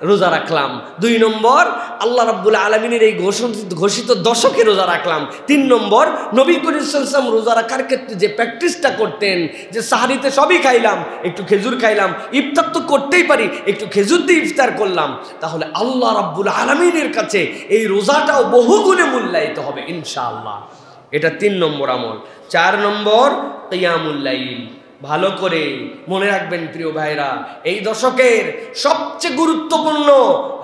রোজা রাখলাম, 2 নম্বর আল্লাহ রাব্বুল আলামিনের এই ঘোষিত দশকে রোজা রাখলাম, 3 নম্বর নবী করিম সাল্লাল্লাহু আলাইহি ওয়াসাল্লাম রোজা রাখার ক্ষেত্রে যে প্র্যাকটিসটা করতেন, যে সাহারিতে সবই খাইলাম, একটু খেজুর খাইলাম, ইফতার তো করতেই পারি, একটু খেজুর দিয়ে ইফতার করলাম, তাহলে আল্লাহ রাব্বুল আলামিনের কাছে এই রোজাটাও বহুগুণে মূল্যায়িত হবে ইনশাআল্লাহ। এটা 3 নম্বর আমল। 4 নম্বর কিয়ামুল লাইল। ভালো করে মনে রাখবেন প্রিয় ভাইরা, এই দশকের সবচেয়ে গুরুত্বপূর্ণ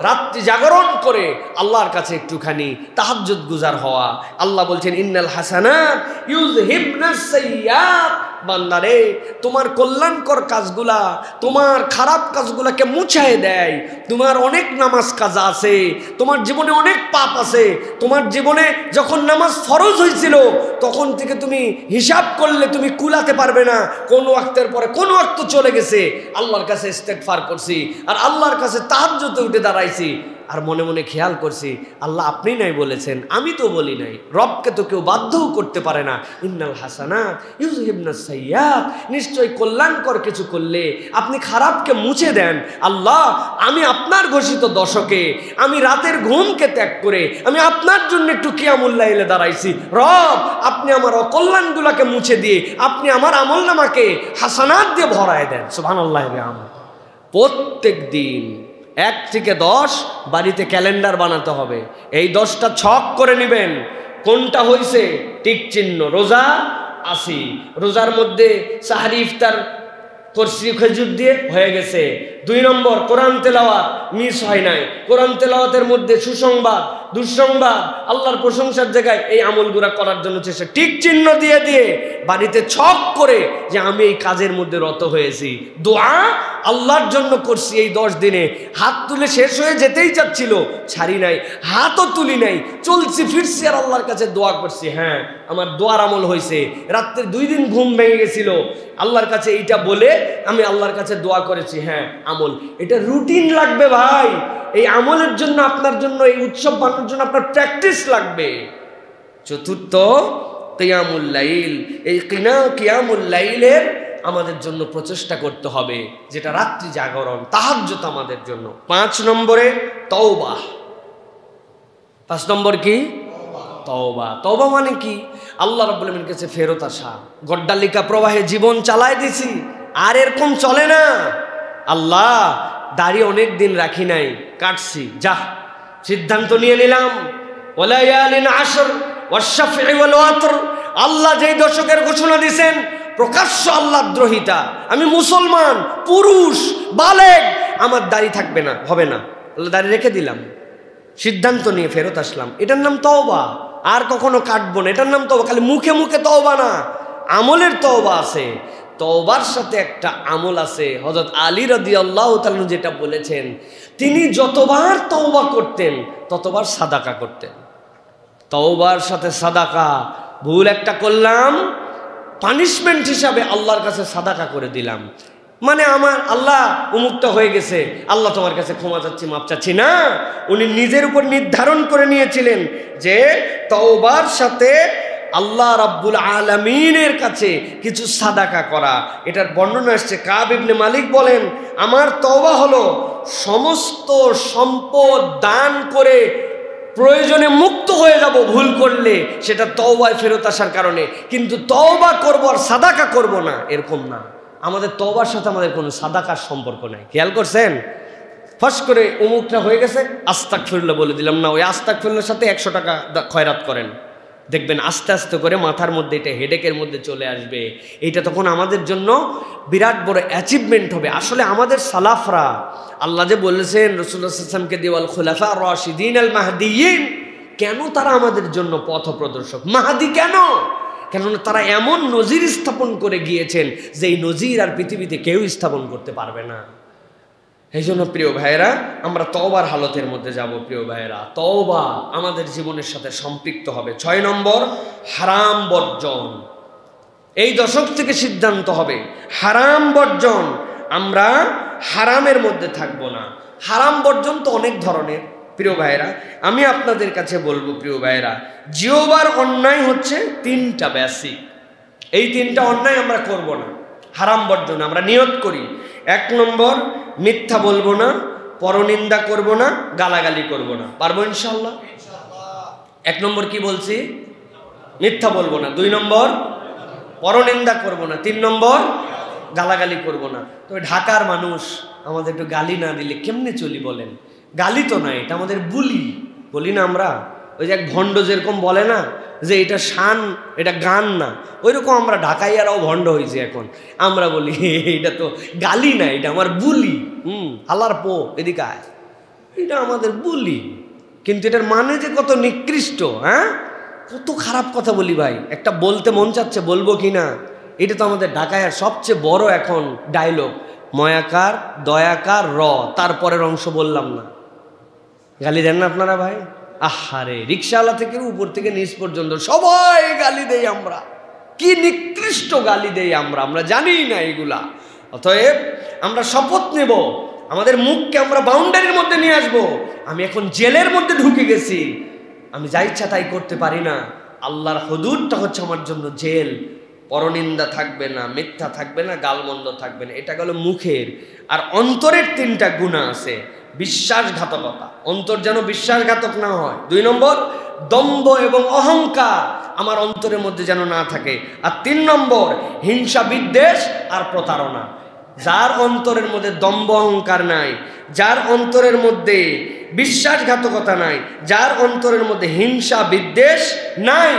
রাত্রি জাগরণ করে আল্লাহর কাছে একটুখানি তাহাজ্জুদ গুজার হওয়া। আল্লাহ বলছেন ইন্নাল হাসানাত ইউযহিবনাস সাইয়্যাত। বান্দারে, তোমার কল্যাণকর কাজগুলা তোমার খারাপ কাজগুলাকে মুছায় দেয়। তোমার অনেক নামাজ কাজা আছে, তোমার জীবনে অনেক পাপ আছে। তোমার জীবনে যখন নামাজ ফরজ হয়েছিল তখন থেকে তুমি হিসাব করলে তুমি কুলাতে পারবে না, কোন ওয়াক্তের পরে কোন ওয়াক্ত চলে গেছে। আল্লাহর কাছে ইস্তেগফার করছি, আর আল্লাহর কাছে তাহাজ্জুদে উঠে দাঁড়াইছি, আর মনে মনে খেয়াল করছি আল্লাহ আপনি নাই বলেছেন, আমি তো বলি নাই। রবকে তো কেউ বাধ্যও করতে পারে না। ইন্নাল হাসানাত ইউযহিবনাস সাইয়্যাত, নিশ্চয় কল্যাণকর কিছু করলে আপনি খারাপকে মুছে দেন। আল্লাহ, আমি আপনার ঘোষিত দশকে আমি রাতের ঘুমকে ত্যাগ করে আমি আপনার জন্য একটু কিয়ামুল লাইলে দাঁড়াইছি। রব, আপনি আমার অকল্যাণগুলোকে মুছে দিয়ে আপনি আমার আমলনামাকে হাসানাত দিয়ে ভরায় দেন। সুবহানাল্লাহ। প্রত্যেক দিন 1 থেকে 10 বাড়িতে ক্যালেন্ডার বানাতে হবে। এই 10টা ছক করে নেবেন, কোনটা হয়েছে টিক চিহ্ন। রোজা আসি, রোজার মধ্যে সাহারি ইফতার করছি খেজুর দিয়ে, হয়ে গেছে। 2 নম্বর কোরআন তেলাওয়াত মিস হয় নাই। কোরআন তেলাওয়াতের মধ্যে সুসংবাদ, দুঃসংবাদ, আল্লাহর প্রশংসার জায়গায় এই আমলগুলা করার জন্য চেষ্টা, টিক চিহ্ন দিয়ে দিয়ে বাড়িতে ছক করে যে আমি এই কাজের মধ্যে রত হয়েছি। দোয়া আল্লাহর জন্য করছি এই 10 দিনে। হাত তুলে শেষ হয়ে যেতেই চাচ্ছিল, ছাড়ি নাই, হাতও তুলি নাই, চলছি ফিরছি আর আল্লাহর কাছে দোয়া করছি। হ্যাঁ, আমার দোয়ার আমল হয়েছে। রাত্রে 2 দিন ঘুম ভেঙে গেছিল, আল্লাহর কাছে এইটা বলে আমি আল্লাহর কাছে দোয়া করেছি। হ্যাঁ, আমল। এটা রুটিন লাগবে ভাই। এই আমলের জন্য, আপনার জন্য, এই উৎসব বানানোর জন্য আপনার প্র্যাকটিস লাগবে। 4র্থ কিয়ামুল লাইল। এই কিয়ামুল লাইলের আমাদের জন্য প্রচেষ্টা করতে হবে, যেটা রাত্রি জাগরণ, তাহাজ্জুদ আমাদের জন্য। 5 নম্বরে তওবা। 5 নম্বর কি? তওবা। তওবা মানে কি? আল্লাহ রাব্বুল আলামিনের কাছে ফেরত আসা। গড্ডালিকা প্রবাহে জীবন চালায় দিছি, আর এরকম চলে না। আল্লাহ, দাড়ি অনেক দিন রাখি নাই, কাটছি, যা সিদ্ধান্ত নিয়ে নিলাম। ওয়ালায়ালিন আশর ওয়াশ-শাফঈ ওয়াল ওয়াতর। আল্লাহ যেই দশকের ঘোষণা দিয়েছেন, প্রকাশ্য আল্লাহর দ্রোহিতা। আমি মুসলমান, পুরুষ, বালেগ, আমার দাড়ি থাকবে না, হবে না। আল্লাহ দাড়ি রেখে দিলাম, সিদ্ধান্ত নিয়ে ফেরত আসলাম। এটার নাম তওবা। আর কখনো কাটবো না, এটার নাম তওবা। খালি মুখে মুখে তওবা না, আমলের তওবা আছে। তওবার সাথে একটা আমল আছে। হযরত আলী রাদিয়াল্লাহু তাআলা যেটা বলেছেন, তিনি যতবার তওবা করতেন ততবার সাদাকা করতেন। তওবার সাথে সাদাকা, ভুল একটা করলাম, পানিশমেন্ট হিসাবে আল্লাহর কাছে সাদাকা করে দিলাম, মানে আমার আল্লাহ উমুকটা হয়ে গেছে, আল্লাহ তোমার কাছে ক্ষমা চাচ্ছি, মাপ চাচ্ছি না। উনি নিজের উপর নির্ধারণ করে নিয়েছিলেন যে তওবার সাথে আল্লাহ রাব্বুল আলামিনের কাছে কিছু সাদাকা করা। এটার বর্ণনা আসছে, কাব ইবনে মালিক বলেন, আমার তওবা হলো সমস্ত সম্পদ দান করে প্রয়োজনে মুক্ত হয়ে যাব ভুল করলে, সেটা তওবায় ফেরত আসার কারণে। কিন্তু তওবা করব আর সাদাকা করব না, এরকম না। আমাদের তওবার সাথে আমাদের কোনো সাদাকার সম্পর্ক নাই। খেয়াল করছেন? ফস করে অমুকটা হয়ে গেছে, আস্তাগফিরুল্লাহ বলে দিলাম না, ওই আস্তাগফিরুল্লাহর সাথে 100 টাকা খয়রাত করেন, দেখবেন আস্তে আস্তে করে মাথার মধ্যে এটা হেডেকের মধ্যে চলে আসবে। এটা তখন আমাদের জন্য বিরাট বড় অ্যাচিভমেন্ট হবে। আসলে আমাদের সালাফরা, আল্লাহ যে বলেছেন রাসূলুল্লাহ সাল্লাল্লাহু আলাইহি ওয়াসাল্লামকে দিয়ে ওয়াল খুলাফা আর রাশিদিন আল মাহদিয়িন, কেন তারা আমাদের জন্য পথ প্রদর্শক? মাহদি কেন? কেননা তারা এমন নজির স্থাপন করে গিয়েছেন যে এই নজির আর পৃথিবীতে কেউ স্থাপন করতে পারবে না। এই জন্য প্রিয় ভাইয়েরা, আমরা তওবার হালতের মধ্যে যাব। প্রিয় ভাইয়েরা, তওবা আমাদের জীবনের সাথে সম্পৃক্ত হবে। 6 নম্বর, হারাম বর্জন। এই দশক থেকে সিদ্ধান্ত হবে হারাম বর্জন। আমরা হারামের মধ্যে থাকব না। হারাম বর্জন তো অনেক ধরনের। প্রিয় ভাইয়েরা, আমি আপনাদের কাছে বলবো প্রিয় ভাইয়েরা, জিওবার অন্যায় হচ্ছে 3টা বেসিক। এই 3টা অন্যায় আমরা করব না। হারাম বর্জন আমরা নিয়ত করি। 1 নম্বর, মিথ্যা বলবো না, পরনিন্দা করব না, গালাগালি করব না। পারবো ইনশাআল্লাহ? 1 নম্বর কি বলছি? মিথ্যা বলবো না। 2 নম্বর, পরনিন্দা করব না। 3 নম্বর, গালাগালি করব না। তবে ঢাকার মানুষ, আমাদের একটু গালি না দিলে কেমনে চলি বলেন? গালি তো না, এটা আমাদের বলি না আমরা। ওই যে এক ভণ্ড যেরকম বলে না যে এটা শান, এটা গান না, ওইরকম আমরা ঢাকাইয়ারাও ভণ্ড হয়েছি এখন। আমরা বলি এটা তো গালি না, এটা আমার বুলি। হালার পো এদিকে আয়, এটা আমাদের বুলি। কিন্তু এটার মানে যে কত নিকৃষ্ট, হ্যাঁ, কত খারাপ কথা বলি ভাই। একটা বলতে মন চাচ্ছে, বলবো কি না? এটা তো আমাদের ঢাকাইয়ার সবচেয়ে বড় এখন ডায়লগ। ময়াকার, দয়াকার, র, তারপরের অংশ বললাম না। গালি দেন না আপনারা ভাই? আহারে, রিক্সাওয়ালা থেকে উপর থেকে নিচ পর্যন্ত সবাই গালি দেই আমরা। কি নিকৃষ্ট গালি দেই আমরা, আমরা জানি না এগুলা। অতএব আমরা শপথ নেব, আমাদের মুখকে আমরা বাউন্ডারির মধ্যে নিয়ে আসবো। আমি এখন জেলের মধ্যে ঢুকে গেছি, আমি যা ইচ্ছা তাই করতে পারি না। আল্লাহর হুদুদটা হচ্ছে আমার জন্য জেল। পরনিন্দা থাকবে না, মিথ্যা থাকবে না, গালমন্দ থাকবে না। এটা গেল মুখের। আর অন্তরের 3টা গুনাহ আছে। বিশ্বাসঘাতকতা, অন্তর যেন বিশ্বাসঘাতক না হয়। 2 নম্বর, দম্ভ এবং অহংকার আমার অন্তরের মধ্যে যেন না থাকে। আর 3 নম্বর, হিংসা, বিদ্বেষ আর প্রতারণা। যার অন্তরের মধ্যে দম্ভ অহংকার নাই, যার অন্তরের মধ্যে বিশ্বাসঘাতকতা নাই, যার অন্তরের মধ্যে হিংসা বিদ্বেষ নাই,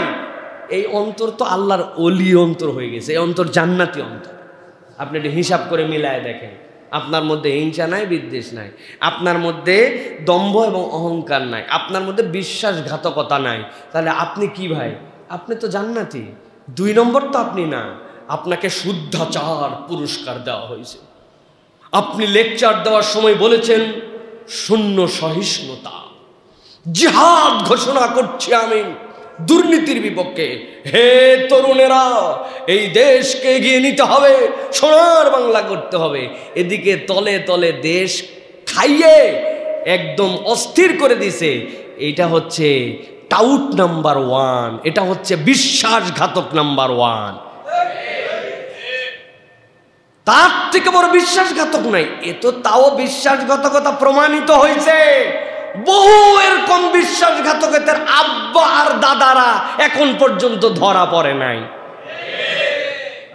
এই অন্তর তো আল্লাহর ওলি অন্তর হয়ে গেছে। এই অন্তর জান্নাতি অন্তর। আপনি একটু হিসাব করে মিলায় দেখেন, আপনার মধ্যে হিংসা নাই, বিদ্বেষ নাই, আপনার মধ্যে দম্ভ এবং অহংকার নাই, আপনার মধ্যে বিশ্বাসঘাতকতা নাই, তাহলে আপনি কি ভাই? আপনি তো জান্নাতি। 2 নম্বর তো আপনি না, আপনাকে শুদ্ধাচার পুরস্কার দেওয়া হয়েছে। আপনি লেকচার দেওয়ার সময় বলেছেন শূন্য সহিষ্ণুতা, জিহাদ ঘোষণা করছি আমি দুর্নীতির বিপক্ষে। হে তরুণেরা, এই দেশকে এগিয়ে নিতে হবে, সোনার বাংলা করতে হবে। এদিকে তলে তলে দেশ খাইয়ে একদম অস্থির করে দিছে। এটা হচ্ছে টাউট নাম্বার 1, এটা হচ্ছে বিশ্বাসঘাতক নাম্বার 1। তার থেকে বড় বিশ্বাসঘাতক নাই। এ তো তাও বিশ্বাসঘাতকতা প্রমাণিত হয়েছে। বহু এরকম বিশ্বাসঘাতকতার আব্বা আর দাদারা এখন পর্যন্ত ধরা পড়ে নাই।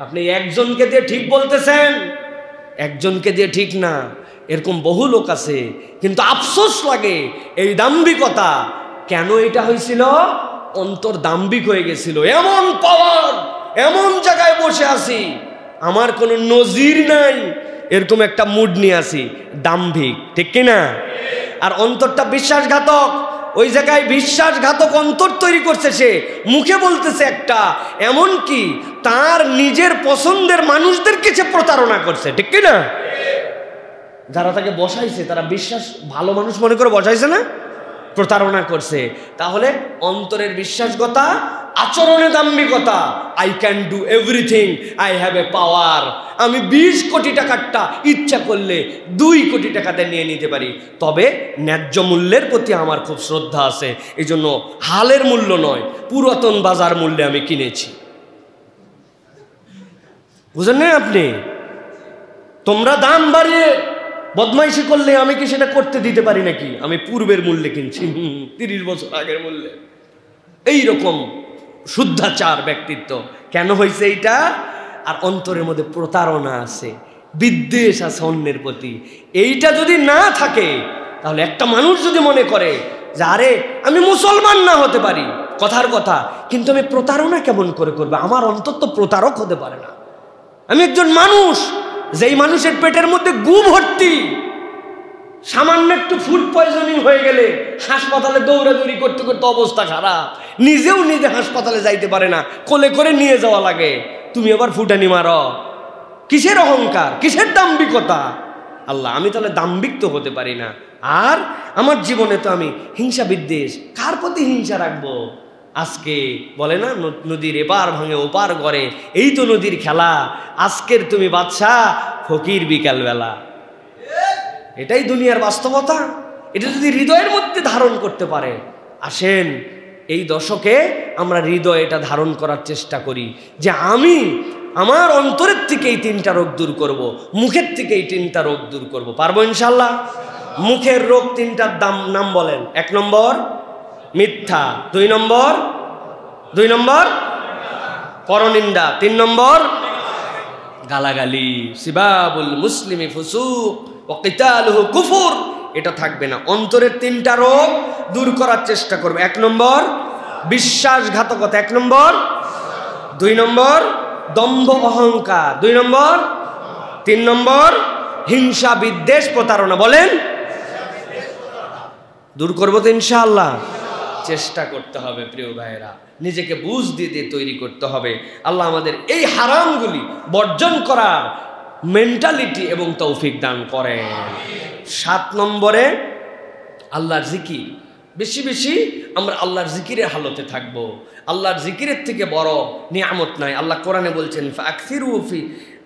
আপনি একজনকে দিয়ে ঠিক বলতেছেন, একজনকে দিয়ে ঠিক না, এরকম বহু লোক আছে। কিন্তু আফসোস লাগে এই দাম্ভিকতা। কেন এটা হয়েছিল? অন্তর দাম্ভিক হয়ে গেছিল। এমন পাওয়ার, এমন জায়গায় বসে আছি, আমার কোনো নজির নাই, এরকম একটা মুড নিয়ে আসি, দাম্ভিক, ঠিক কিনা? আর অন্তরটা বিশ্বাসঘাতক। ওই জায়গায় বিশ্বাসঘাতক অন্তর তৈরি করছে সে, মুখে বলতেছে একটা, এমন কি তার নিজের পছন্দের মানুষদেরকে সে প্রতারণা করছে, ঠিক কিনা? যারা তাকে বসাইছে তারা বিশ্বাস ভালো মানুষ মনে করে বসাইছে না, প্রতারণা করছে। তাহলে অন্তরের বিশ্বাসগতা, আচরণে দাম্ভিকতা। I can do everything, I have a power. আমি 20 কোটি টাকারটা ইচ্ছা করলে 2 কোটি টাকাতে নিয়ে নিতে পারি, তবে ন্যায্য মূল্যের প্রতি আমার খুব শ্রদ্ধা আছে, এই জন্য হালের মূল্য নয়, পুরাতন বাজার মূল্যে আমি কিনেছি। বুঝেন না আপনি? তোমরা দাম বাড়িয়ে বদমাইশি করলে আমি কি সেটা করতে দিতে পারি নাকি? আমি পূর্বের মূল্যে কিনছি, 30 বছর আগের মূল্যে। এইরকম শুদ্ধাচার ব্যক্তিত্ব কেন হয়েছে? এইটা আর অন্তরের মধ্যে প্রতারণা আছে, বিদ্বেষ আছে অন্যের প্রতি। এইটা যদি না থাকে তাহলে একটা মানুষ যদি মনে করে যে আরে আমি মুসলমান না হতে পারি, কথার কথা, কিন্তু আমি প্রতারণা কেমন করে করবো, আমার অন্তর তো প্রতারক হতে পারে না। আমি একজন মানুষ, যেই মানুষের পেটের মধ্যে গু ভর্তি, সামান্য একটু ফুড পয়জনিং হয়ে গেলে হাসপাতালে দৌড়াদৌড়ি করতে করতে অবস্থা খারাপ, নিজেও নিজে হাসপাতালে যাইতে পারে না, কোলে করে নিয়ে যাওয়া লাগে, তুমি আবার ফুটানি মারো। কিসের অহংকার, কিসের দাম্ভিকতা? আল্লাহ, আমি তাহলে দাম্ভিক তো হতে পারি না। আর আমার জীবনে তো আমি হিংসা বিদ্বেষ, কার প্রতি হিংসা রাখবো? আজকে বলে না নদীর এপার ভাঙে ওপার গড়ে, এই তো নদীর খেলা। আজকের তুমি বাদশা, ফকির বিকালবেলা। এটাই দুনিয়ার বাস্তবতা। এটা যদি হৃদয়ের মধ্যে ধারণ করতে পারে, আসেন এই দশকে আমরা হৃদয়ে এটা ধারণ করার চেষ্টা করি যে আমি আমার অন্তরের থেকে এই 3টা রোগ দূর করব, মুখের থেকে এই 3টা রোগ দূর করব। পারবো ইনশাল্লাহ? মুখের রোগ 3টার নাম বলেন। 1 নম্বর মিথ্যা, 2 নম্বর পরনিন্দা, 3 নম্বর গালাগালি। সিবাবুল মুসলিমি ফুসুক ওয়া কিতালুহু কুফর। এটা থাকবে না। অন্তরের 3টা রোগ দূর করার চেষ্টা করবে। 1 নম্বর বিশ্বাসঘাতকতা, 1 নম্বর, 2 নম্বর দম্ভ অহংকার, 2 নম্বর, 3 নম্বর হিংসা বিদ্বেষ প্রতারণা। বলেন দূর করবো তো ইনশাআল্লাহ? চেষ্টা করতে হবে প্রিয় ভাইয়েরা, নিজেকে বুঝ দিয়ে তৈরি করতে হবে। আল্লাহ আমাদের এই হারামগুলি বর্জন করার মেন্টালিটি এবং তৌফিক দান করেন। 7 নম্বরে আল্লাহর জিকির। বেশি বেশি আমরা আল্লাহর জিকিরের হালতে থাকবো। আল্লাহর জিকিরের থেকে বড় নিয়ামত নাই। আল্লাহ কোরআনে বলছেন ফাকসিরু ফি,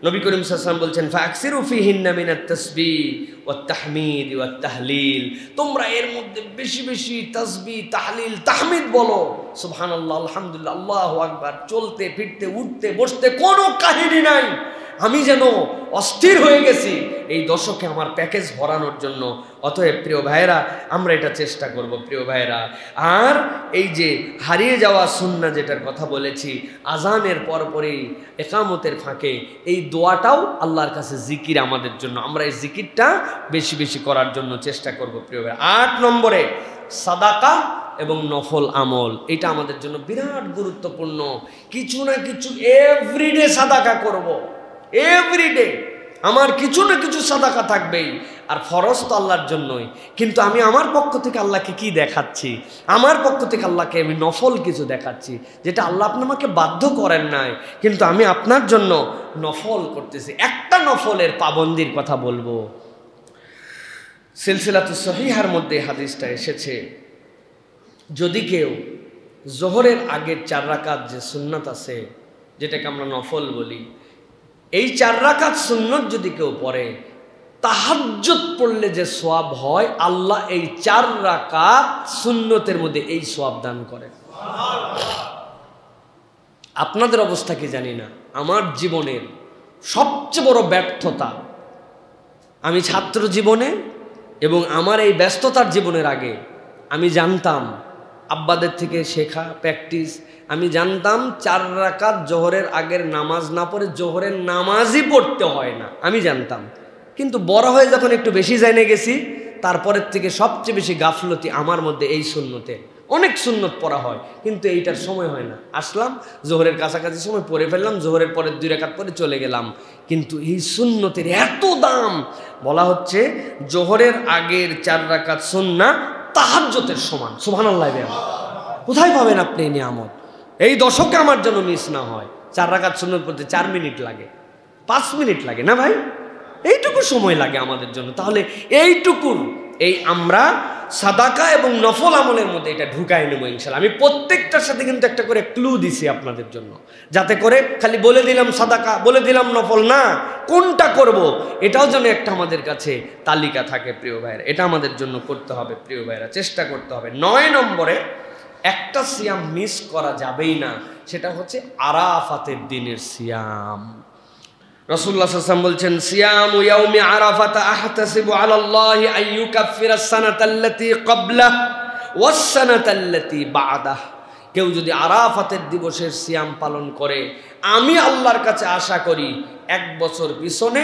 নবী করিম সাল্লাল্লাহু আলাইহি ওয়াসাল্লাম বলছেন ফাকসিরু ফিহিন্না মিনাত তাসবিহ ওয়াত তাহমিদ ওয়াত তাহলিল। তোমরা এর মধ্যে বেশি বেশি তাসবিহ, তাহলিল, তাহমিদ বলো। সুবহানাল্লাহ, আলহামদুলিল্লাহ, আল্লাহু আকবার। চলতে ফিরতে উঠতে বসতে কোনো কাহিনী নাই। আমি যেন অস্থির হয়ে গেছি এই দশকে আমার প্যাকেজ ভরানোর জন্য। অতএব প্রিয় ভাইয়েরা, আমরা এটা চেষ্টা করব প্রিয় ভাইয়েরা। আর এই যে হারিয়ে যাওয়া সুন্নাহ যেটার কথা বলেছি, আজানের পরপরই একামতের ফাঁকে এই দোয়াটাও আল্লাহর কাছে জিকির আমাদের জন্য। আমরা এই জিকিরটা বেশি বেশি করার জন্য চেষ্টা করব প্রিয় ভাইয়েরা। 8 নম্বরে সাদাকা এবং নফল আমল। এটা আমাদের জন্য বিরাট গুরুত্বপূর্ণ। কিছু না কিছু এভরিডে সাদাকা করব, এভরিডে আমার কিছু না কিছু সাদাকা থাকবেই। আর ফরজ তো আল্লাহর জন্যই, কিন্তু আমি আমার পক্ষ থেকে আল্লাহকে কি দেখাচ্ছি? আমার পক্ষ থেকে আল্লাহকে আমি নফল কিছু দেখাচ্ছি, যেটা আল্লাহ আপনি আমাকে বাধ্য করেন নাই, কিন্তু আমি আপনার জন্য নফল করতেছি। একটা নফলের পাবন্দির কথা বলবো। সিলসিলাতুস সহিহার মধ্যে হাদিসটা এসেছে, যদি কেউ জোহরের আগের 4 রাকাত যে সুন্নাত আছে, যেটাকে আমরা নফল বলি, এই 4 রাকাত সুন্নত যদি কেউ পড়ে, তাহাজ্জুদ পড়লে যে সওয়াব হয়, আল্লাহ এই 4 রাকাত সুন্নতের মধ্যে এই সওয়াব দান করে। আপনাদের অবস্থা কি জানি না, আমার জীবনের সবচেয়ে বড় ব্যর্থতা, আমি ছাত্র জীবনে এবং আমার এই ব্যস্ততার জীবনের আগে আমি জানতাম, আব্বাদের থেকে শেখা প্র্যাকটিস, আমি জানতাম 4 রাকাত জোহরের আগের নামাজ না পড়ে জোহরের নামাজই পড়তে হয় না, আমি জানতাম। কিন্তু বড় হয়ে যখন একটু বেশি জেনে গেছি, তারপরের থেকে সবচেয়ে বেশি গাফলতি আমার মধ্যে এই সুন্নতে। অনেক সুন্নত পড়া হয়, কিন্তু এইটার সময় হয় না। আসলাম জোহরের কাছাকাছি সময় পড়ে ফেললাম, জোহরের পরে 2 রাকাত পরে চলে গেলাম। কিন্তু এই সুন্নতের এত দাম, বলা হচ্ছে জোহরের আগের 4 রাকাত সুন্নাহ তাহাজ্জুদের সমান। সুবহানাল্লাহ। কোথায় পাবেন আপনি এই নিয়ামত? এই দশকে আমার জন্য মিস না হয়। 4 রাকাত সুন্নত পড়তে 4 মিনিট লাগে, 5 মিনিট লাগে না ভাই? এইটুকু সময় লাগে আমাদের জন্য। তাহলে এইটুকু আমরা সাদাকা এবং নফল আমলের মধ্যে এটা ঢুকাই নেব ইনশাআল্লাহ। আমি প্রত্যেকটার সাথে কিন্তু একটা করে ক্লু দিছি আপনাদের জন্য, যাতে করে খালি বলে দিলাম সাদাকা, বলে দিলাম নফল না, কোনটা করব এটাও যেন একটা আমাদের কাছে তালিকা থাকে প্রিয় ভাইরা। এটা আমাদের জন্য করতে হবে প্রিয় ভাইরা, চেষ্টা করতে হবে। 9 নম্বরে একটা সিয়াম মিস করা যাবেই না, সেটা হচ্ছে আরাফাতের দিনের সিয়াম। রাসূলুল্লাহ সাল্লাল্লাহু আলাইহি ওয়াসাল্লাম বলছেন, সিয়ামু ইয়াউমি আরাফাতা আহতাসিবু আলাল্লাহি আন ইউকাফিরাস সানাতাল্লাতী ক্বাবলাহু ওয়াস সানাতাল্লাতী বা'দাহু। কেউ যদি আরাফাতের দিবসের সিয়াম পালন করে, আমি আল্লাহর কাছে আশা করি 1 বছর পিছনে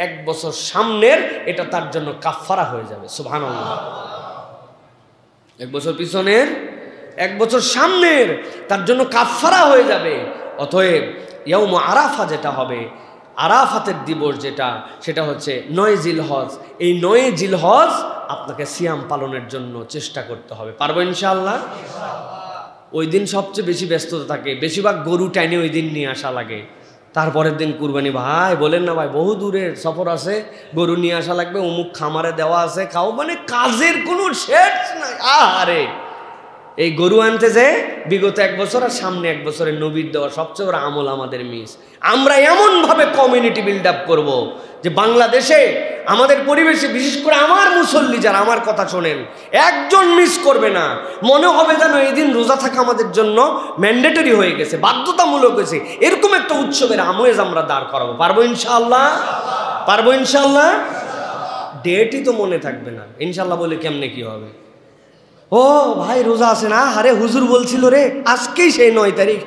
1 বছর সামনের এটা তার জন্য কাফফারা হয়ে যাবে। সুবহানাল্লাহ। 1 বছর পিছনের 1 বছর সামনের তার জন্য কাফফারা হয়ে যাবে। অতএব ইয়াউম আরাফা যেটা হবে, আরাফাতের দিবস যেটা, সেটা হচ্ছে 9 জিলহজ। এই 9 জিলহজ আপনাকে সিয়াম পালনের জন্য চেষ্টা করতে হবে। পারবো ইনশাআল্লাহ? ওই দিন সবচেয়ে বেশি ব্যস্ততা থাকে, বেশিরভাগ গরু টাইনে ওই দিন নিয়ে আসা লাগে। তারপরের দিন কুরবানি। ভাই বলেন না ভাই, বহু দূরের সফর আছে, গরু নিয়ে আসা লাগবে, অমুক খামারে দেওয়া আছে, খাও, মানে কাজের কোনো শেষ নাই। আরে এই গরু আনতে যে বিগত 1 বছর আর সামনে 1 বছরের নবীর দেওয়া সবচেয়ে বড় আমল আমাদের মিস। আমরা এমনভাবে কমিউনিটি বিল্ড আপ করবো যে বাংলাদেশে আমাদের পরিবেশে, বিশেষ করে আমার মুসল্লি যারা আমার কথা শোনেন, একজন মিস করবে না। মনে হবে যেন এই দিন রোজা থাকা আমাদের জন্য ম্যান্ডেটরি হয়ে গেছে, বাধ্যতামূলক হয়েছে। এরকম একটা উৎসবের আমেজ আমরা দাঁড় করাবো। পারবো ইনশাআল্লাহ? পারবো ইনশাআল্লাহ? ডেটই তো মনে থাকবে না। ইনশাআল্লাহ বলে কেমনে কি হবে? ও ভাই রোজা আছে না, আরে হুজুর বলছিল রে আজকেই সেই 9 তারিখ,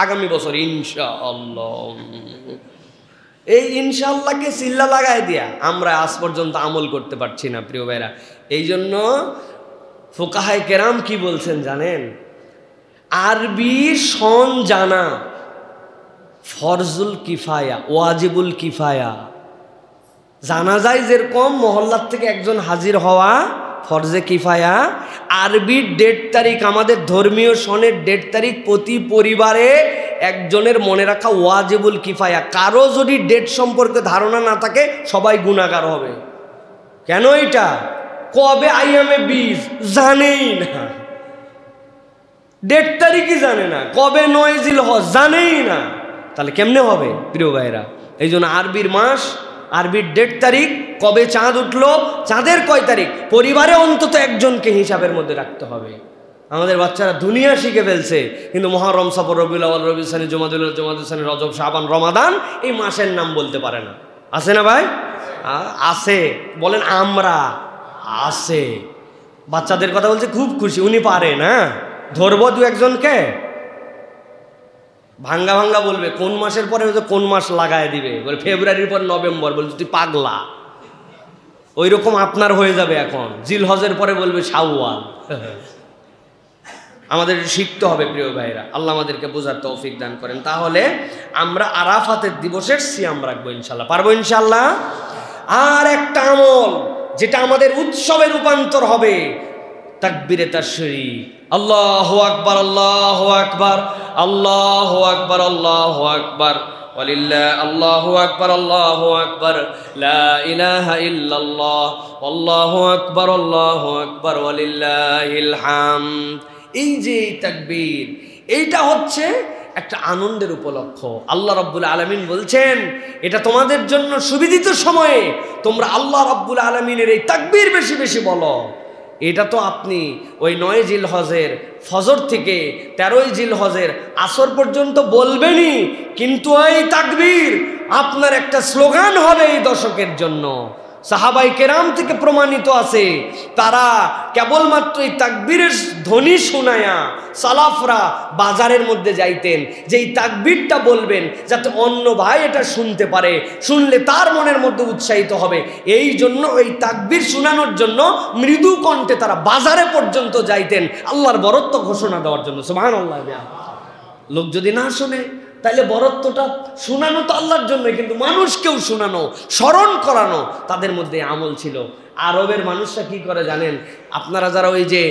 আগামী বছর ইনশাআল্লাহ। এই ইনশাআল্লাহকে চিল্লা লাগাই দিয়া আমরা আজ পর্যন্ত আমল করতে পারছি না প্রিয় ভাইরা। এই জন্য ফুকাহায়ে কেরাম কি বলছেন জানেন? আরবি সন জানা ফরজুল কিফায়া, ওয়াজিবুল কিফায়া। জানা যায় যেরকম মহল্লার থেকে একজন হাজির হওয়া ফরজে কিফায়া, আরবির ডেট তারিখ, আমাদের ধর্মীয় সনের ডেট তারিখ প্রতি পরিবারে একজনের মনে রাখা ওয়াজিবুল কিফায়া। কারো যদি ডেট সম্পর্কে ধারণা না থাকে সবাই গুনাহগার হবে। কেন? এটা কবে আইয়ামে 20 জানেই না, ডেট তারিখই জানে না, কবে 9 জিলহজ জানেই না, তাহলে কেমনে হবে প্রিয় ভাইরা? এই জন্য আরবির মাস, আরবির ডেট তারিখ, কবে চাঁদ উঠলো, চাঁদের কয় তারিখ, পরিবারে অন্তত একজনকে হিসাবের মধ্যে রাখতে হবে। আমাদের বাচ্চারা দুনিয়া শিখে ফেলছে, কিন্তু মুহররম, সফর, রবিউল আউয়াল, রবিউল সানি, জুমাদুল আউয়াল, জুমাদুল সানি, রজব, শাবান, রমাদান, এই মাসের নাম বলতে পারে না। আছে না ভাই? আছে। বলেন আমরা আছে। বাচ্চাদের কথা বলছে, খুব খুশি, উনি পারে না। ধরবো 2-1জনকে, ভাঙ্গা ভাঙ্গা বলবে কোন মাসের পরে কোন মাস লাগায় দিবে, বলে ফেব্রুয়ারির পর নভেম্বর, বলছে তুই পাগলা। ওই রকম আপনার হয়ে যাবে এখন। জিলহজের পরে বলবে শাওয়াল। আমাদের শিখতে হবে প্রিয় ভাইরা। আল্লাহ আমাদেরকে বোঝার তৌফিক দান করেন। তাহলে আমরা আরাফাতের দিবসের সিয়াম রাখবো ইনশাল্লাহ। পারবো ইনশাল্লাহ? আর একটা আমল যেটা আমাদের উৎসবে রূপান্তর হবে, তাকবীরে তাশরীক। আল্লাহু আকবার, আল্লাহু আকবার, আল্লাহু আকবার, আল্লাহু আকবার, ওয়ালিল্লাহ, আল্লাহু আকবার, আল্লাহু আকবার, লা ইলাহা ইল্লাল্লাহ, আল্লাহু আকবার, আল্লাহু আকবার, ওয়ালিল্লাহিল হামদ। এই যে তাকবীর, এইটা হচ্ছে একটা আনন্দের উপলক্ষ। আল্লাহ রাব্বুল আলামিন বলছেন, এটা তোমাদের জন্য সুবিদিত সময়ে তোমরা আল্লাহ রাব্বুল আলামিনের এই তাকবীর বেশি বেশি বলো। এটা তো আপনি ওই 9 জিলহজের ফজর থেকে 13 জিলহজের আসর পর্যন্ত বলবেনই, কিন্তু এই তাকবীর আপনার একটা স্লোগান হবে এই দশকের জন্য। সাহাবাই কেরাম থেকে প্রমাণিত আছে, তারা কেবলমাত্র এই তাকবীরের ধ্বনি শোনায়া সালাফরা বাজারের মধ্যে যাইতেন, যে এই তাকবীরটা বলবেন যাতে অন্য ভাই এটা শুনতে পারে, শুনলে তার মনের মধ্যে উৎসাহিত হবে। এই জন্য এই তাকবীর শোনানোর জন্য মৃদু কণ্ঠে তারা বাজারে পর্যন্ত যাইতেন আল্লাহর বরত্ব ঘোষণা দেওয়ার জন্য। সুবহানাল্লাহ। লোক যদি না শোনে তাইলে বরত্বটা শোনানো তো আল্লাহর জন্য, কিন্তু মানুষকেও শোনানো, স্মরণ করানো তাদের মধ্যে আমল ছিল। আরবের মানুষরা কি করে জানেন? আপনারা যারা ওই যে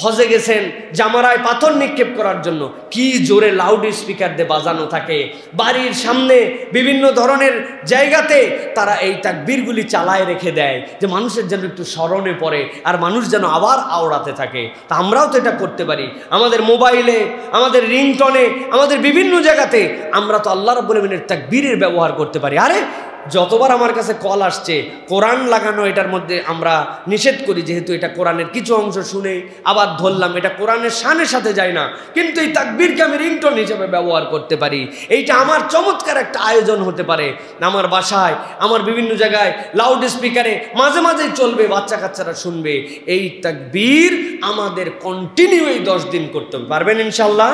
হজে গেছেন, জামারায় পাথর নিক্ষেপ করার জন্য কি জোরে লাউড স্পিকার দিয়ে বাজানো থাকে, বাড়ির সামনে বিভিন্ন ধরনের জায়গাতে তারা এই তাকবীরগুলি চালায় রেখে দেয়, যে মানুষের যেন একটু স্মরণে পড়ে আর মানুষ যেন আবার আওড়াতে থাকে। তা আমরাও তো এটা করতে পারি, আমাদের মোবাইলে, আমাদের রিংটনে, আমাদের বিভিন্ন জায়গাতে আমরা তো আল্লাহ রাব্বুল আলামিনের তাকবীরের ব্যবহার করতে পারি। আরে যতবার আমার কাছে কল আসছে কোরআন লাগানো এটার মধ্যে আমরা নিষেধ করি, যেহেতু এটা কোরআনের কিছু অংশ শুনে আবার ধরলাম, এটা কোরআনের শানের সাথে যায় না, কিন্তু এই তাকবীরকে আমি রিংটোন হিসেবে ব্যবহার করতে পারি। এইটা আমার চমৎকার একটা আয়োজন হতে পারে। আমার বাসায়, আমার বিভিন্ন জায়গায় লাউড স্পিকারে মাঝে মাঝেই চলবে, বাচ্চা কাচ্চারা শুনবে। এই তাকবীর আমাদের কন্টিনিউ এই 10 দিন করতে পারবেন ইনশাআল্লাহ।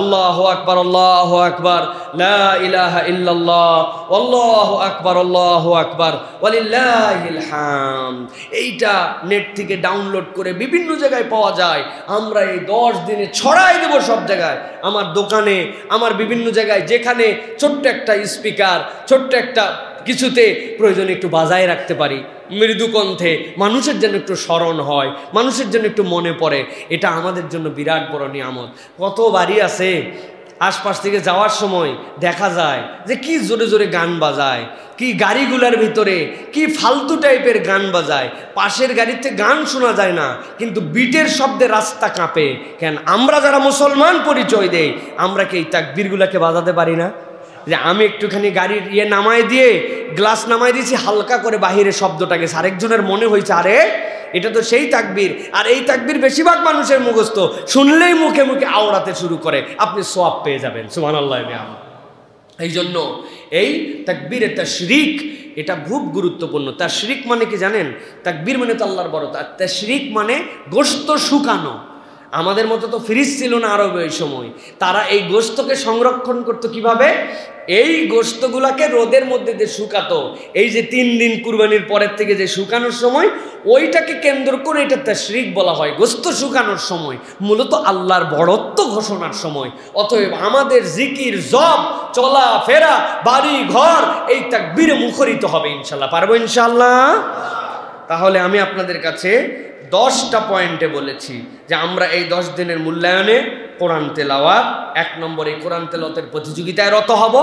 আল্লাহু আকবার, আল্লাহু আকবার, লা ইলাহা ইল্লাল্লাহ, আল্লাহু আকবার, আল্লাহু আকবার, ওয়ালিল্লাহিল হামদ। এইটা নেট থেকে ডাউনলোড করে বিভিন্ন জায়গায় পাওয়া যায়। আমরা এই 10 দিনে ছড়াই দেব সব জায়গায়, আমার দোকানে, আমার বিভিন্ন জায়গায়, যেখানে ছোট্ট একটা স্পিকার, ছোট্ট একটা কিছুতে প্রয়োজনে একটু বাজায় রাখতে পারি মৃদু কণ্ঠে, মানুষের জন্য একটু স্মরণ হয়, মানুষের জন্য একটু মনে পড়ে। এটা আমাদের জন্য বিরাট বড় নিয়ামত। কত বাড়ি আছে আশপাশ থেকে যাওয়ার সময় দেখা যায় যে কি জোরে জোরে গান বাজায়, কি গাড়িগুলার ভিতরে কি ফালতু টাইপের গান বাজায়, পাশের গাড়িতে গান শোনা যায় না, কিন্তু বিটের শব্দে রাস্তা কাঁপে। কেন? আমরা যারা মুসলমান পরিচয় দেই, আমরা কি এই তাকবীরগুলাকে বাজাতে পারি না? যে আমি একটুখানি গাড়ির নামাই দিয়ে, গ্লাস নামাই দিয়েছি, হালকা করে বাহিরে শব্দটা গেছে, আরেকজনের মনে হয়েছে আরে এটা তো সেই তাকবীর। আর এই তাকবীর বেশিরভাগ মানুষের মুখস্থ, শুনলেই মুখে মুখে আওড়াতে শুরু করে, আপনি সওয়াব পেয়ে যাবেন। সুবহানাল্লাহ। এই জন্য এই তাকবীরে তাশরিক এটা খুব গুরুত্বপূর্ণ। তাশরিক মানে কি জানেন? তাকবীর মানে তো আল্লাহর বড়, আর তাশরিক মানে গোশত শুকানো। আমাদের মতো তো ফ্রিজ ছিল না আরবে ওই সময়, তারা এই গোশতকে সংরক্ষণ করতো কিভাবে? এই গোশতগুলাকে রোদের মধ্যে যে শুকাতো, এই যে 3 দিন কুরবানির পরের থেকে যে শুকানোর সময়, ওইটাকে কেন্দ্র করে এটা তাশরিক বলা হয়। গোশত শুকানোর সময় মূলত আল্লাহর বড়ত্ব ঘোষণার সময়। অতএব আমাদের জিকির, জপ, চলা ফেরা, বাড়ি ঘর এই তাকবীরে মুখরিত হবে ইনশাল্লাহ। পারবো ইনশাল্লাহ? তাহলে আমি আপনাদের কাছে 10টা পয়েন্টে বলেছি যে আমরা এই 10 দিনের মূল্যায়নে কোরআন তেলাওয়াত, 1 নম্বরে কোরআন তেলাওয়াতের প্রতিযোগিতায় রত হব,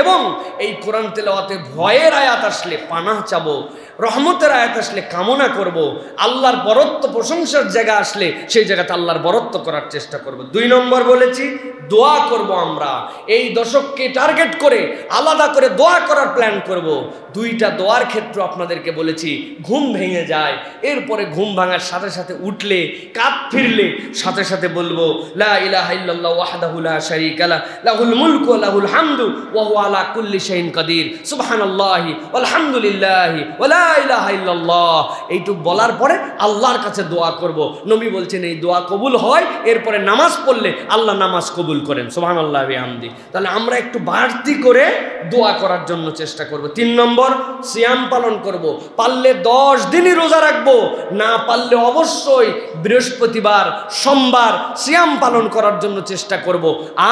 এবং এই কোরআন তেলাওয়াতে ভয়ের আয়াত আসলে পানাহ চাবো, রহমতের আয়াত আসলে কামনা করব, আল্লাহর বরত্ব প্রশংসার জায়গা আসলে সেই জায়গাতে আল্লাহর বরত্ব করার চেষ্টা করব। 2 নম্বর বলেছি দোয়া করব। আমরা এই দশককে টার্গেট করে আলাদা করে দোয়া করার প্ল্যান করব। 2টা দোয়ার ক্ষেত্র আপনাদেরকে বলেছি। ঘুম ভেঙে যায়, এরপরে ঘুম ভাঙার সাথে সাথে উঠলে, কাঁধ ফিরলে সাথে সাথে বলবো লা ইলাহা ইল্লাল্লাহ ওয়াহদাহু লা শারীকা লাহু লাহুল মুলকু ওয়া লাহুল হামদু ওয়া হুয়া আলা কুল্লি শাইইন কাদির সুবহানাল্লাহি ওয়ালহামদুলিল্লাহি ওয়া লা ইলাহা ইল্লাল্লাহ। এইটুক বলার পরে আল্লাহর কাছে দোয়া করব। নবী বলছেন এই দোয়া কবুল হয়, এরপরে নামাজ পড়লে আল্লাহ নামাজ কবুল করেন। সুবহানাল্লাহি ওয়া বিহামদি। তাহলে আমরা একটু বাড়তি করে দোয়া করার জন্য চেষ্টা করব। 3 নম্বর সিয়াম পালন করব। পারলে 10 দিনই রোজা রাখবো, না পারলে অবশ্যই বৃহস্পতিবার, সোমবার সিয়াম পালন করার জন্য চেষ্টা করব।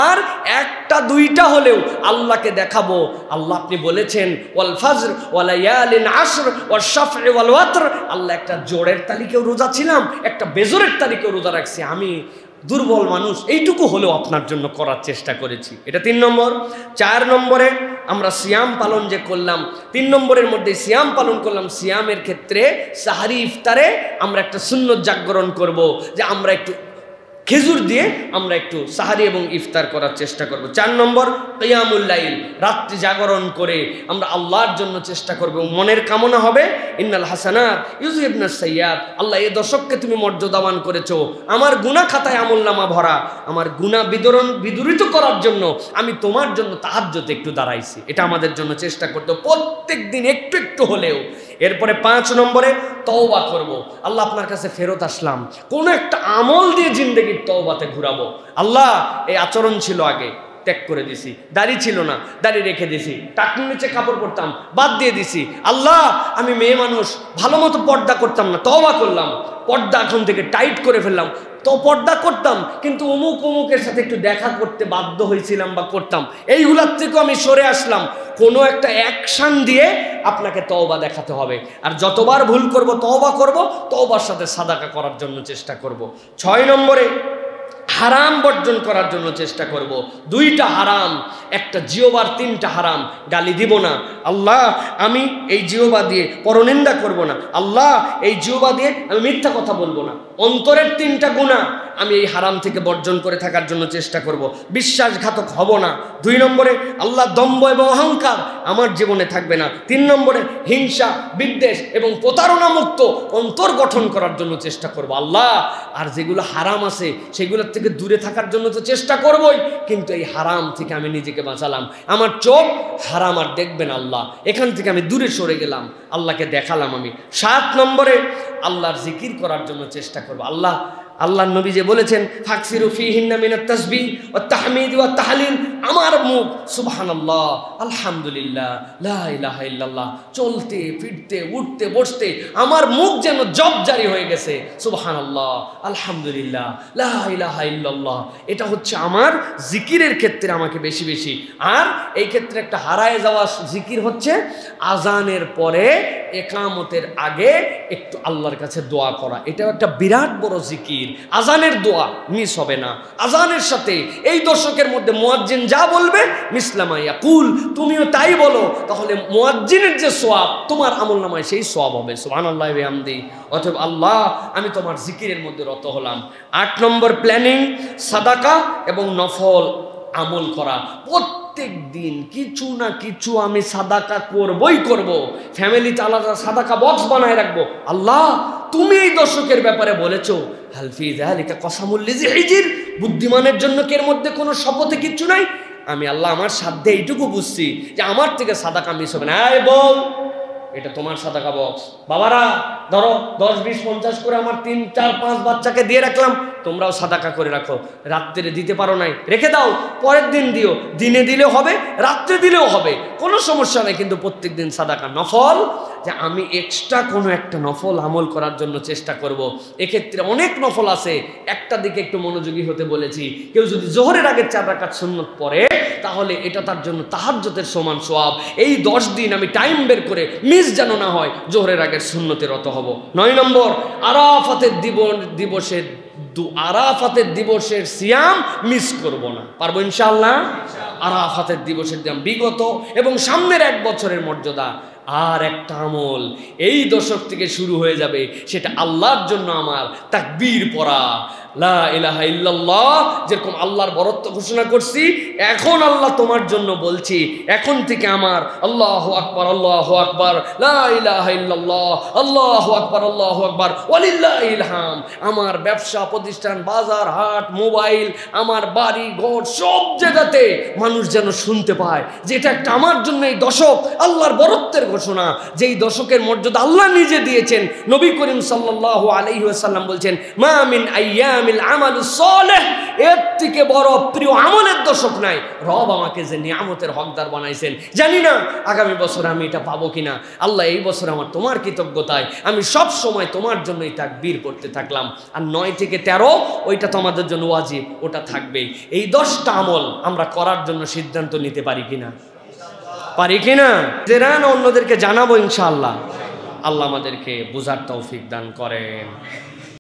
আর 1টা-2টা হলেও আল্লাহকে দেখাবো। আল্লাহ আপনি বলেছেন ওয়াল ফাজর ওয়া লায়ালিন আশর ওয়াশ শাফঈ ওয়াল ওয়াতর। আল্লাহ একটা জোড়ের তালিকাও রোজা ছিলাম, একটা বেজরের তালিকাও রোজা রাখছি। আমি দুর্বল মানুষ, এইটুকু হলেও আপনার জন্য করার চেষ্টা করেছি। এটা 3 নম্বর। 4 নম্বরে আমরা সিয়াম পালন যে করলাম, 3 নম্বরের মধ্যে সিয়াম পালন করলাম। সিয়ামের ক্ষেত্রে সাহারি ইফতারে আমরা একটা সুন্নত জাগরণ করব, যে আমরা একটু খেজুর দিয়ে আমরা একটু সাহারি এবং ইফতার করার চেষ্টা করব। 4 নম্বর কিয়ামুল লাইল, রাত্রি জাগরণ করে আমরা আল্লাহর জন্য চেষ্টা করব। মনের কামনা হবে ইন্নাল হাসানাত ইউযহিবনাস সাইয়্যাত। আল্লাহ এই দশককে তুমি মর্যাদাবান করেছো, আমার গুনাহ খাতায় আমলনামা ভরা, আমার গুনাহ বিদূরিত করার জন্য আমি তোমার জন্য তাহাজ্জুদে একটু দাঁড়াইছি। এটা আমাদের জন্য চেষ্টা করতে প্রত্যেক দিন একটু একটু হলেও। এরপরে 5 নম্বরে তওবা করব। আল্লাহ আপনার কাছে ফেরত আসলাম, কোন একটা আমল দিয়ে জিন্দেগির তওবাতে ঘুরাবো। আল্লাহ এই আচরণ ছিল আগে, ত্যাগ করে দিছি। দাড়ি ছিল না, দাড়ি রেখে দিছি। টাকনুর নিচে কাপড় পরতাম, বাদ দিয়ে দিছি। আল্লাহ আমি মেয়ে মানুষ, ভালো মতো পর্দা করতাম না, তওবা করলাম। পর্দা এখন থেকে টাইট করে ফেললাম। তো পর্দা করতাম কিন্তু অমুকের সাথে একটু দেখা করতে বাধ্য হয়েছিলাম বা করতাম, এইগুলার থেকেও আমি সরে আসলাম। কোনো একটা অ্যাকশান দিয়ে আপনাকে তওবা দেখাতে হবে। আর যতবার ভুল করব তওবা করব, তওবার সাথে সাদাকা করার জন্য চেষ্টা করব। 6 নম্বরে হারাম বর্জন করার জন্য চেষ্টা করব। 2টা হারাম, একটা জিহ্বার, 3টা হারাম। গালি দিব না, আল্লাহ আমি এই জিহ্বা দিয়ে পরনিন্দা করব না, আল্লাহ এই জিহ্বা দিয়ে আমি মিথ্যা কথা বলবো না। অন্তরের 3টা গুনাহ আমি এই হারাম থেকে বর্জন করে থাকার জন্য চেষ্টা করব। বিশ্বাসঘাতক হব না। 2 নম্বরে আল্লাহ দম্ভ এবং অহংকার আমার জীবনে থাকবে না। 3 নম্বরে হিংসা, বিদ্বেষ এবং প্রতারণা মুক্ত অন্তর গঠন করার জন্য চেষ্টা করব আল্লাহ। আর যেগুলো হারাম আছে সেগুলোর থেকে দূরে থাকার জন্য তো চেষ্টা করবই, কিন্তু এই হারাম থেকে আমি নিজেকে বাঁচালাম। আমার চোখ হারাম আর দেখবে না আল্লাহ, এখান থেকে আমি দূরে সরে গেলাম, আল্লাহকে দেখালাম আমি। 7 নম্বরে আল্লাহর জিকির করার জন্য চেষ্টা করব। আল্লাহর নবী যে বলেছেন ফাকসিরু ফীহিন্না মিনাত তাসবিহ ওয়াত তাহমিদ ওয়াত তাহলিল, আমার মুখ সুবহানাল্লাহ, আলহামদুলিল্লাহ, লা ইলাহা ইল্লাল্লাহ চলতে ফিরতে উঠতে বসতে আমার মুখ যেন জপ জারি হয়ে গেছে। সুবহানাল্লাহ, আলহামদুলিল্লাহ, লা ইলাহা ইল্লাল্লাহ, এটা হচ্ছে আমার জিকিরের ক্ষেত্রে আমাকে বেশি বেশি। আর এই ক্ষেত্রে একটা হারায় যাওয়া জিকির হচ্ছে আজানের পরে একামতের আগে একটু আল্লাহর কাছে দোয়া করা। এটাও একটা বিরাট বড় জিকির। আজানের দোয়া মিস হবে না। আজানের সাথে এই দশকের মধ্যে মুয়াজ্জিন যা বলবে মিসলামা ইয়াকুল, তুমিও তাই বলো, তাহলে মুয়াজ্জিনের যে সওয়াব তোমার আমলনামায় সেই সওয়াব হবে। সুবহানাল্লাহি ওয়া বিহামদিহি। অতএব আল্লাহ, আমি তোমার জিকিরের মধ্যে রত হলাম। 8 নম্বর প্ল্যানিং, সাদাকা এবং নফল আমল করা। প্রত্যেক দিন কিছু না কিছু আমি সাদাকা করবই করব। ফ্যামিলিতে আলাদা সাদাকা বক্স বানায় রাখবো। আল্লাহ, তুমি এই দশকের ব্যাপারে বলেছো হাল ফি যালিকা কসামুল লিজি হিজর, বুদ্ধিমানের জন্য কি এর মধ্যে কোনো শপথে কিচ্ছু নাই? আমি আল্লাহ আমার সাধ্যে এইটুকু বুঝছি যে আমার থেকে সাদাকা মিস হবে না। এই বল, এটা তোমার সাদাকা বক্স। বাবারা ধরো 10, 20, 50 করে আমার 3, 4, 5 বাচ্চাকে দিয়ে রাখলাম, তোমরাও সাদাকা করে রাখো। রাত্রে দিতে পারো নাই, রেখে দাও, পরের দিন দিও। দিনে দিলেও হবে, রাত্রে দিলেও হবে, কোনো সমস্যা নেই, কিন্তু প্রত্যেক দিন সাদাকা। নফল, যে আমি এক্সট্রা কোনো একটা নফল আমল করার জন্য চেষ্টা করব। এক্ষেত্রে অনেক নফল আছে, একটা দিকে একটু মনোযোগী হতে বলেছি। কেউ যদি জোহরের আগে 4 রাকাত সুন্নত পড়ে, তাহলে এটা তার জন্য তাহাজ্জুদের সমান সওয়াব। এই 10 দিন আমি টাইম বের করে মিস যেন না হয়, জোহরের আগের সুন্নতে রত হব। 9 নম্বর, আরাফাতের দিবসের সিয়াম মিস করব না। পারবো ইনশাআল্লাহ? আরাফাতের দিবসের সিয়াম, বিগত এবং সামনের 1 বছরের মর্যাদা। আর একটা আমল এই দশক থেকে শুরু হয়ে যাবে, সেটা আল্লাহর জন্য আমার তাকবীর পড়া। লা ইলাহা ইল্লাল্লাহ, যেরকম আল্লাহর বরত্ব ঘোষণা করছি, এখন আল্লাহ তোমার জন্য বলছি, এখন থেকে আমার আল্লাহু আকবার, আল্লাহু আকবার, লা ইলাহা ইল্লাল্লাহ, আল্লাহু আকবার, আল্লাহু আকবার, ওয়ালিল্লাহিল হামদ। আমার ব্যবসা প্রতিষ্ঠান, বাজার হাট, মোবাইল, আমার বাড়ি ঘর, সব জায়গাতে মানুষ যেন শুনতে পায় যে এটা একটা আমার জন্য এই দশক আল্লাহর বরত্বের ঘোষণা। যেই দশকের মর্যাদা আল্লাহ নিজে দিয়েছেন। নবী করিম সাল্লাল্লাহু আলাইহি ওয়াসাল্লাম বলছেন, মা মিন আইয়ামিল আমালুস সালেহ, এর থেকে বড় প্রিয় আমলের দশক নাই। রব আমাকে যে নিয়ামতের হকদার বানাইছেন, জানি না আগামী বছর আমি এটা পাবো কিনা। আল্লাহ, এই বছর আমার তোমার কৃতজ্ঞতায় আমি সব সময় তোমার জন্যই তাকবীর করতে থাকলাম। আর 9 থেকে 13 ওইটা তো আমাদের জন্য ওয়াজিব, ওটা থাকবেই। এই 10টা আমল আমরা করার জন্য সিদ্ধান্ত নিতে পারি কিনা? পারি কিনা? জেরা না অন্যদেরকে জানাবো ইনশাআল্লাহ। আল্লাহ আমাদেরকে বুঝার তৌফিক দান করেন।